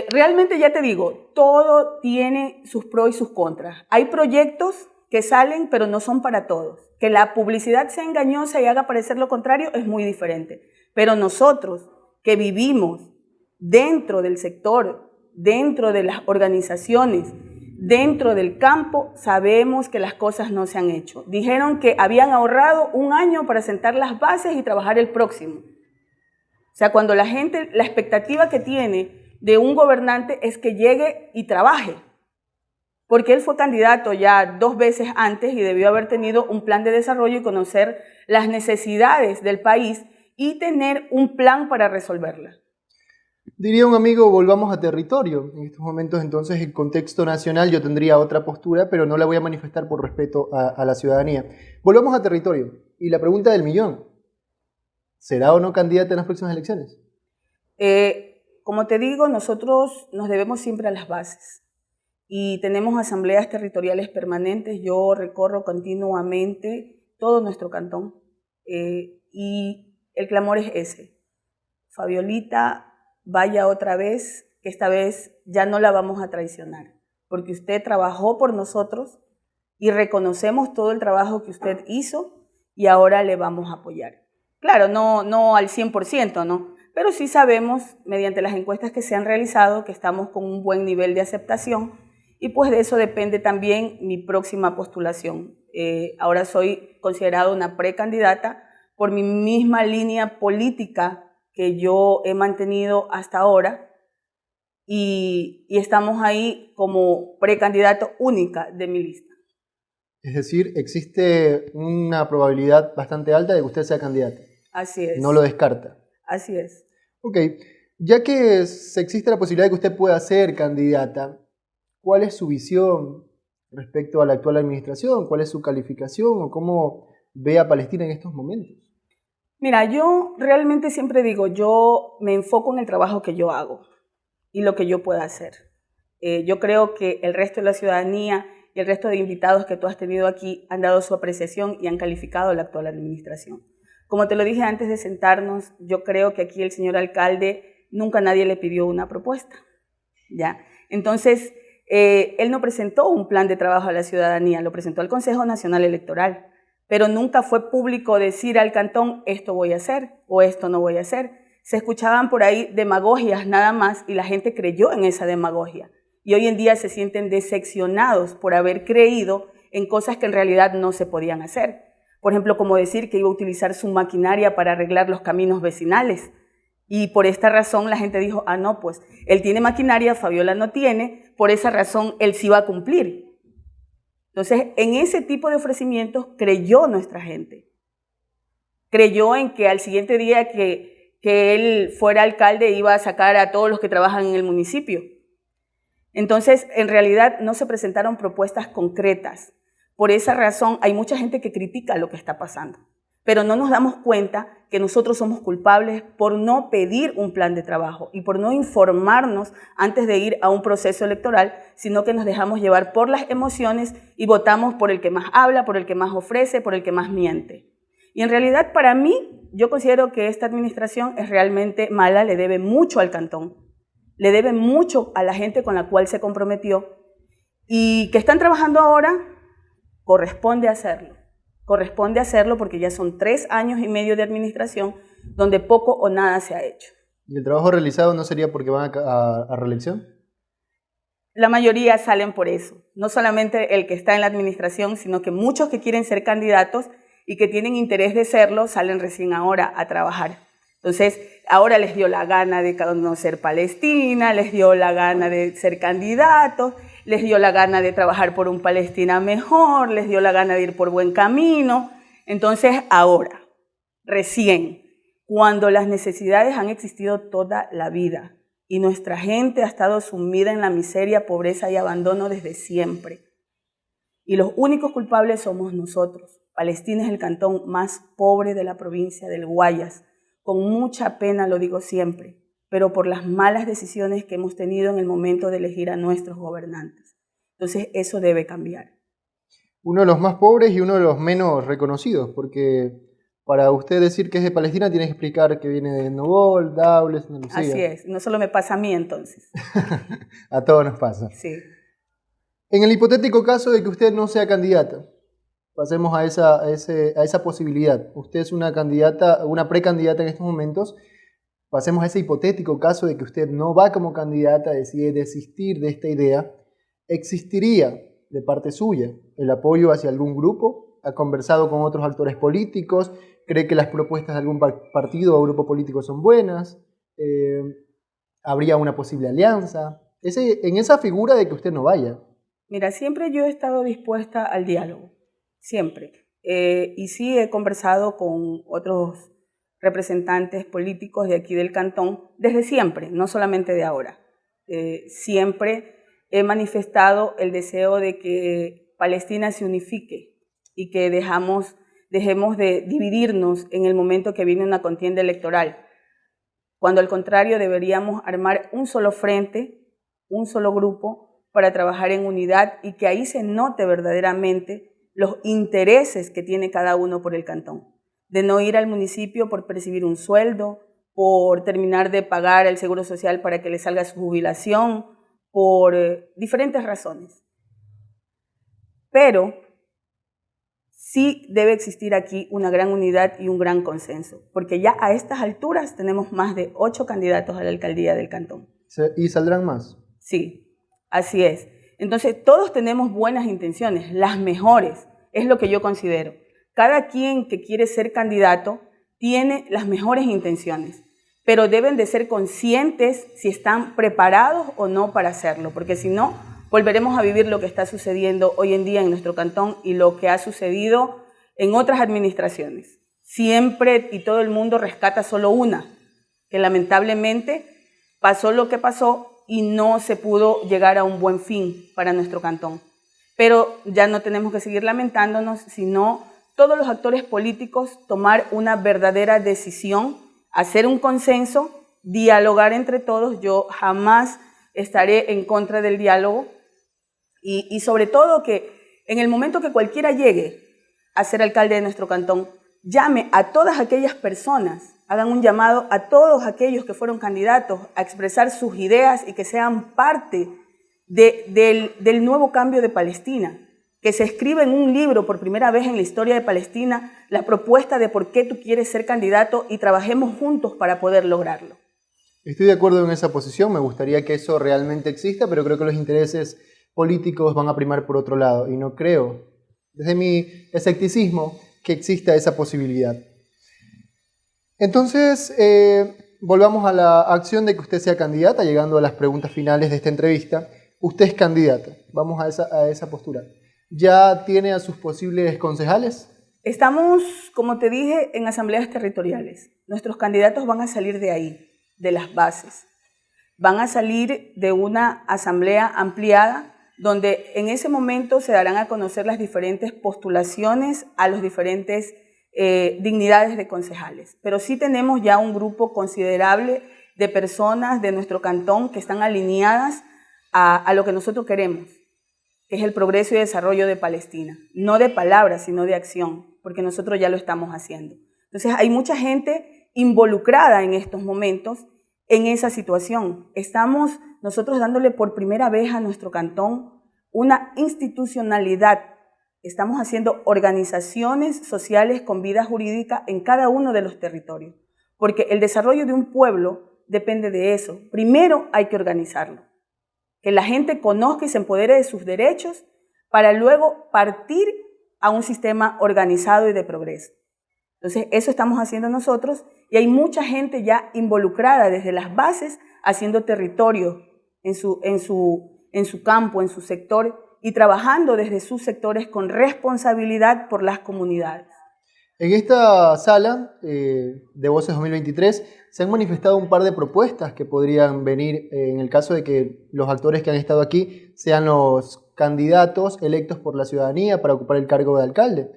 Realmente, ya te digo, todo tiene sus pros y sus contras. Hay proyectos que salen, pero no son para todos. Que la publicidad sea engañosa y haga parecer lo contrario es muy diferente. Pero nosotros que vivimos dentro del sector, dentro de las organizaciones, dentro del campo, sabemos que las cosas no se han hecho. Dijeron que habían ahorrado 1 año para sentar las bases y trabajar el próximo. O sea, cuando la gente, la expectativa que tiene de un gobernante es que llegue y trabaje, porque él fue candidato ya 2 veces antes y debió haber tenido un plan de desarrollo y conocer las necesidades del país y tener un plan para resolverlas. Diría un amigo, volvamos a territorio. En estos momentos, entonces, en contexto nacional yo tendría otra postura, pero no la voy a manifestar por respeto a la ciudadanía. Volvamos a territorio. Y la pregunta del millón, ¿será o no candidata en las próximas elecciones? Como te digo, nosotros nos debemos siempre a las bases y tenemos asambleas territoriales permanentes. Yo recorro continuamente todo nuestro cantón y el clamor es ese. Fabiolita, vaya otra vez, que esta vez ya no la vamos a traicionar, porque usted trabajó por nosotros y reconocemos todo el trabajo que usted hizo y ahora le vamos a apoyar. Claro, no al 100%, ¿no? Pero sí sabemos, mediante las encuestas que se han realizado, que estamos con un buen nivel de aceptación y pues de eso depende también mi próxima postulación. Ahora soy considerada una precandidata por mi misma línea política que yo he mantenido hasta ahora y estamos ahí como precandidato única de mi lista. Es decir, existe una probabilidad bastante alta de que usted sea candidata. Así es. No lo descarta. Así es. Ok, ya que existe la posibilidad de que usted pueda ser candidata, ¿cuál es su visión respecto a la actual administración? ¿Cuál es su calificación o cómo ve a Palestina en estos momentos? Mira, yo realmente siempre digo, yo me enfoco en el trabajo que yo hago y lo que yo pueda hacer. Yo creo que el resto de la ciudadanía y el resto de invitados que tú has tenido aquí han dado su apreciación y han calificado la actual administración. Como te lo dije antes de sentarnos, yo creo que aquí el señor alcalde nunca nadie le pidió una propuesta, ¿ya? Entonces, él no presentó un plan de trabajo a la ciudadanía, lo presentó al Consejo Nacional Electoral, pero nunca fue público decir al cantón, esto voy a hacer o esto no voy a hacer. Se escuchaban por ahí demagogias nada más y la gente creyó en esa demagogia. Y hoy en día se sienten decepcionados por haber creído en cosas que en realidad no se podían hacer. Por ejemplo, como decir que iba a utilizar su maquinaria para arreglar los caminos vecinales. Y por esta razón la gente dijo, ah, no, pues él tiene maquinaria, Fabiola no tiene, por esa razón él sí va a cumplir. Entonces, en ese tipo de ofrecimientos creyó nuestra gente. Creyó en que al siguiente día que él fuera alcalde iba a sacar a todos los que trabajan en el municipio. Entonces, en realidad no se presentaron propuestas concretas. Por esa razón hay mucha gente que critica lo que está pasando, pero no nos damos cuenta que nosotros somos culpables por no pedir un plan de trabajo y por no informarnos antes de ir a un proceso electoral, sino que nos dejamos llevar por las emociones y votamos por el que más habla, por el que más ofrece, por el que más miente. Y en realidad, para mí, yo considero que esta administración es realmente mala, le debe mucho al cantón, le debe mucho a la gente con la cual se comprometió, y que están trabajando ahora, corresponde hacerlo porque ya son 3 años y medio de administración donde poco o nada se ha hecho. ¿Y el trabajo realizado no sería porque van a reelección? La mayoría salen por eso, no solamente el que está en la administración, sino que muchos que quieren ser candidatos y que tienen interés de serlo salen recién ahora a trabajar. Entonces, ahora les dio la gana de conocer Palestina, les dio la gana de ser candidatos, les dio la gana de trabajar por un Palestina mejor, les dio la gana de ir por buen camino. Entonces, ahora, recién, cuando las necesidades han existido toda la vida y nuestra gente ha estado sumida en la miseria, pobreza y abandono desde siempre. Y los únicos culpables somos nosotros. Palestina es el cantón más pobre de la provincia del Guayas. Con mucha pena lo digo siempre, pero por las malas decisiones que hemos tenido en el momento de elegir a nuestros gobernantes. Entonces, eso debe cambiar. Uno de los más pobres y uno de los menos reconocidos, porque para usted decir que es de Palestina tiene que explicar que viene de Nobol, Daules, Santa Lucía. Así es, no solo me pasa a mí entonces. A todos nos pasa. Sí. En el hipotético caso de que usted no sea candidata, pasemos a esa posibilidad. Usted es una candidata, una precandidata en estos momentos. Pasemos a ese hipotético caso de que usted no va como candidata, decide desistir de esta idea. ¿Existiría de parte suya el apoyo hacia algún grupo? ¿Ha conversado con otros actores políticos? ¿Cree que las propuestas de algún partido o grupo político son buenas? ¿Habría una posible alianza? En esa figura de que usted no vaya. Mira, siempre yo he estado dispuesta al diálogo. Siempre. Y sí he conversado con otros representantes políticos de aquí del cantón desde siempre, no solamente de ahora. Siempre he manifestado el deseo de que Palestina se unifique y que dejemos de dividirnos en el momento que viene una contienda electoral, cuando al contrario deberíamos armar un solo frente, un solo grupo para trabajar en unidad y que ahí se note verdaderamente los intereses que tiene cada uno por el cantón, de no ir al municipio por percibir un sueldo, por terminar de pagar el seguro social para que le salga su jubilación, por diferentes razones. Pero sí debe existir aquí una gran unidad y un gran consenso, porque ya a estas alturas tenemos más de 8 candidatos a la alcaldía del cantón. ¿Y saldrán más? Sí, así es. Entonces, todos tenemos buenas intenciones, las mejores, es lo que yo considero. Cada quien que quiere ser candidato tiene las mejores intenciones, pero deben de ser conscientes si están preparados o no para hacerlo, porque si no, volveremos a vivir lo que está sucediendo hoy en día en nuestro cantón y lo que ha sucedido en otras administraciones. Siempre y todo el mundo rescata solo una, que lamentablemente pasó lo que pasó y no se pudo llegar a un buen fin para nuestro cantón. Pero ya no tenemos que seguir lamentándonos, sino todos los actores políticos tomar una verdadera decisión, hacer un consenso, dialogar entre todos. Yo jamás estaré en contra del diálogo y sobre todo que en el momento que cualquiera llegue a ser alcalde de nuestro cantón, llame a todas aquellas personas, hagan un llamado a todos aquellos que fueron candidatos a expresar sus ideas y que sean parte del nuevo cambio de Palestina, que se escriba en un libro por primera vez en la historia de Palestina la propuesta de por qué tú quieres ser candidato y trabajemos juntos para poder lograrlo. Estoy de acuerdo en esa posición, me gustaría que eso realmente exista, pero creo que los intereses políticos van a primar por otro lado y no creo, desde mi escepticismo, que exista esa posibilidad. Entonces, volvamos a la acción de que usted sea candidata, llegando a las preguntas finales de esta entrevista. Usted es candidata, vamos a esa postura. ¿Ya tiene a sus posibles concejales? Estamos, como te dije, en asambleas territoriales. Nuestros candidatos van a salir de ahí, de las bases. Van a salir de una asamblea ampliada donde en ese momento se darán a conocer las diferentes postulaciones a los diferentes dignidades de concejales. Pero sí tenemos ya un grupo considerable de personas de nuestro cantón que están alineadas a lo que nosotros queremos, que es el progreso y desarrollo de Palestina. No de palabras, sino de acción, porque nosotros ya lo estamos haciendo. Entonces hay mucha gente involucrada en estos momentos en esa situación. Estamos nosotros dándole por primera vez a nuestro cantón una institucionalidad. Estamos haciendo organizaciones sociales con vida jurídica en cada uno de los territorios, porque el desarrollo de un pueblo depende de eso. Primero hay que organizarlo, que la gente conozca y se empodere de sus derechos para luego partir a un sistema organizado y de progreso. Entonces, eso estamos haciendo nosotros y hay mucha gente ya involucrada desde las bases haciendo territorio en su campo, en su sector y trabajando desde sus sectores con responsabilidad por las comunidades. En esta sala de Voces 2023 se han manifestado un par de propuestas que podrían venir en el caso de que los actores que han estado aquí sean los candidatos electos por la ciudadanía para ocupar el cargo de alcalde.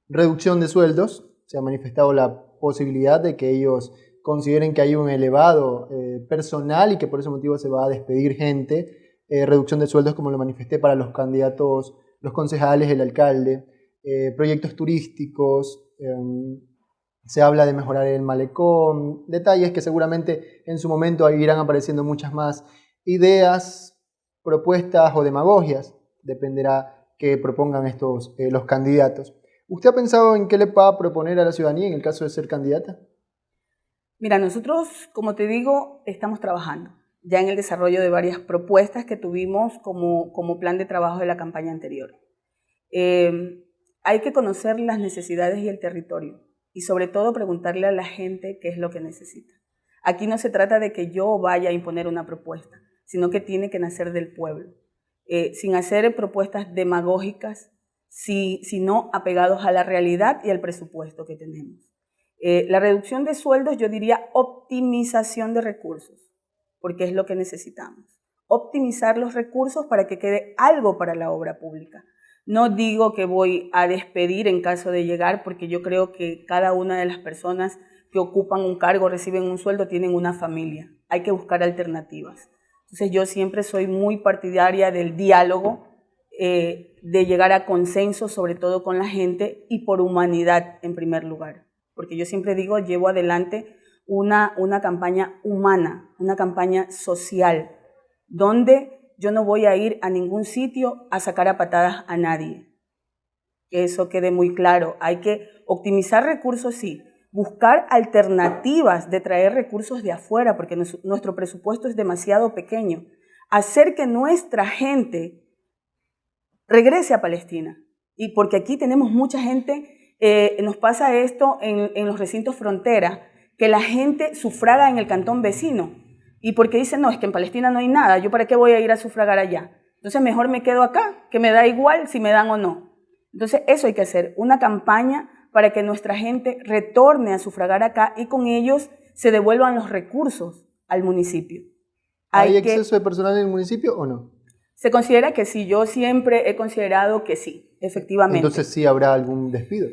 Reducción de sueldos. Se ha manifestado la posibilidad de que ellos consideren que hay un elevado personal y que por ese motivo se va a despedir gente. Reducción de sueldos, como lo manifesté, para los candidatos, los concejales, el alcalde. Proyectos turísticos. Se habla de mejorar el malecón. Detalles que seguramente en su momento irán apareciendo muchas más ideas, propuestas o demagogias. Dependerá que propongan los candidatos. ¿Usted ha pensado en qué le va a proponer a la ciudadanía en el caso de ser candidata? Mira, nosotros, como te digo, estamos trabajando ya en el desarrollo de varias propuestas que tuvimos como plan de trabajo de la campaña anterior. Hay que conocer las necesidades y el territorio y sobre todo preguntarle a la gente qué es lo que necesita. Aquí no se trata de que yo vaya a imponer una propuesta, sino que tiene que nacer del pueblo, sin hacer propuestas demagógicas, sino apegados a la realidad y al presupuesto que tenemos. La reducción de sueldos, yo diría optimización de recursos, porque es lo que necesitamos. Optimizar los recursos para que quede algo para la obra pública. No digo que voy a despedir en caso de llegar, porque yo creo que cada una de las personas que ocupan un cargo, reciben un sueldo, tienen una familia. Hay que buscar alternativas. Entonces yo siempre soy muy partidaria del diálogo, de llegar a consenso, sobre todo con la gente y por humanidad en primer lugar. Porque yo siempre digo, llevo adelante una campaña humana, una campaña social, donde yo no voy a ir a ningún sitio a sacar a patadas a nadie. Que eso quede muy claro. Hay que optimizar recursos, sí, buscar alternativas de traer recursos de afuera, porque nuestro presupuesto es demasiado pequeño. Hacer que nuestra gente regrese a Palestina. Y porque aquí tenemos mucha gente, nos pasa esto en los recintos frontera, que la gente sufraga en el cantón vecino. Y porque dicen, no, es que en Palestina no hay nada, ¿yo para qué voy a ir a sufragar allá? Entonces mejor me quedo acá, que me da igual si me dan o no. Entonces eso hay que hacer, una campaña para que nuestra gente retorne a sufragar acá y con ellos se devuelvan los recursos al municipio. ¿Hay exceso de personal en el municipio o no? Se considera que sí, yo siempre he considerado que sí, efectivamente. Entonces sí habrá algún despido.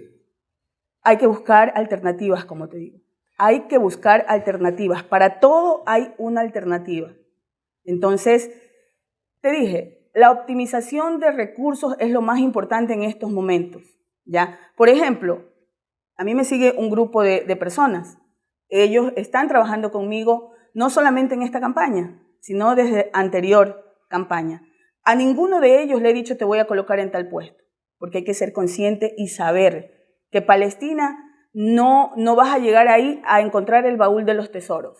Hay que buscar alternativas, como te digo. Hay que buscar alternativas. Para todo hay una alternativa. Entonces, te dije, la optimización de recursos es lo más importante en estos momentos, ¿ya? Por ejemplo, a mí me sigue un grupo de personas. Ellos están trabajando conmigo no solamente en esta campaña, sino desde anterior campaña. A ninguno de ellos le he dicho te voy a colocar en tal puesto, porque hay que ser consciente y saber que Palestina no vas a llegar ahí a encontrar el baúl de los tesoros.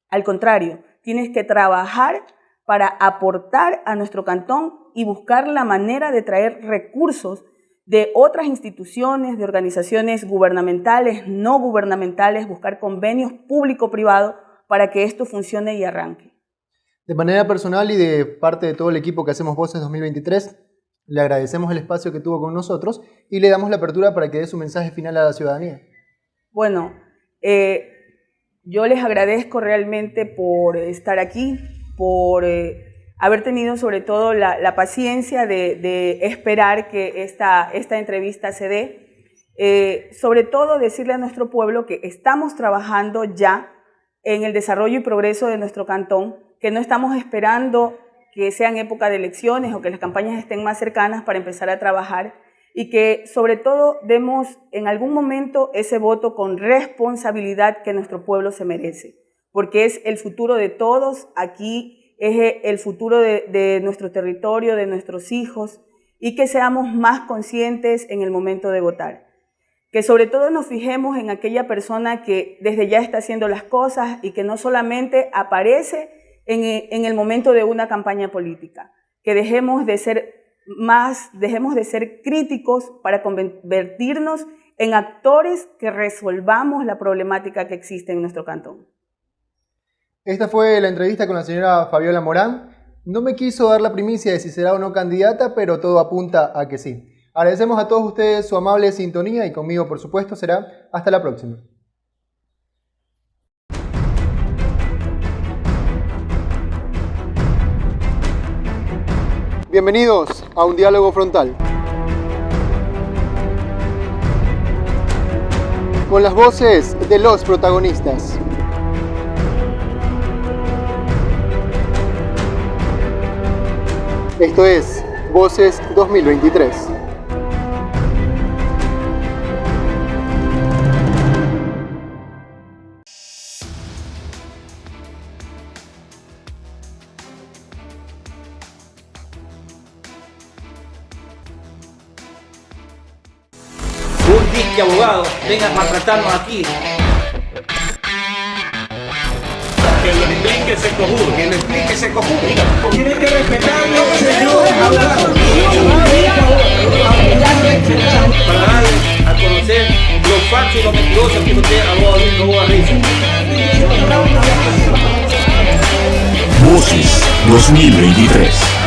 Al contrario, tienes que trabajar para aportar a nuestro cantón y buscar la manera de traer recursos de otras instituciones, de organizaciones gubernamentales, no gubernamentales, buscar convenios público-privado para que esto funcione y arranque. De manera personal y de parte de todo el equipo que hacemos Voces 2023, le agradecemos el espacio que tuvo con nosotros y le damos la apertura para que dé su mensaje final a la ciudadanía. Bueno, yo les agradezco realmente por estar aquí, por haber tenido sobre todo la paciencia de esperar que esta entrevista se dé. Sobre todo decirle a nuestro pueblo que estamos trabajando ya en el desarrollo y progreso de nuestro cantón, que no estamos esperando que sea en época de elecciones o que las campañas estén más cercanas para empezar a trabajar, y que sobre todo demos en algún momento ese voto con responsabilidad que nuestro pueblo se merece, porque es el futuro de todos aquí, es el futuro de nuestro territorio, de nuestros hijos, y que seamos más conscientes en el momento de votar. Que sobre todo nos fijemos en aquella persona que desde ya está haciendo las cosas y que no solamente aparece en el momento de una campaña política, que dejemos de ser críticos para convertirnos en actores que resolvamos la problemática que existe en nuestro cantón. Esta fue la entrevista con la señora Fabiola Morán. No me quiso dar la primicia de si será o no candidata, pero todo apunta a que sí. Agradecemos a todos ustedes su amable sintonía y conmigo, por supuesto, será hasta la próxima. Bienvenidos a Un Diálogo Frontal. Con las voces de los protagonistas. Esto es Voces 2023. Un disque abogado venga a maltratarnos aquí. Que lo explique ese cojudo. Que lo explique ese cojudo. Tiene que respetarlo, señor abogado. Para darle a conocer los falsos y los mentirosos que usted, abogado, no risa. Voces 2023.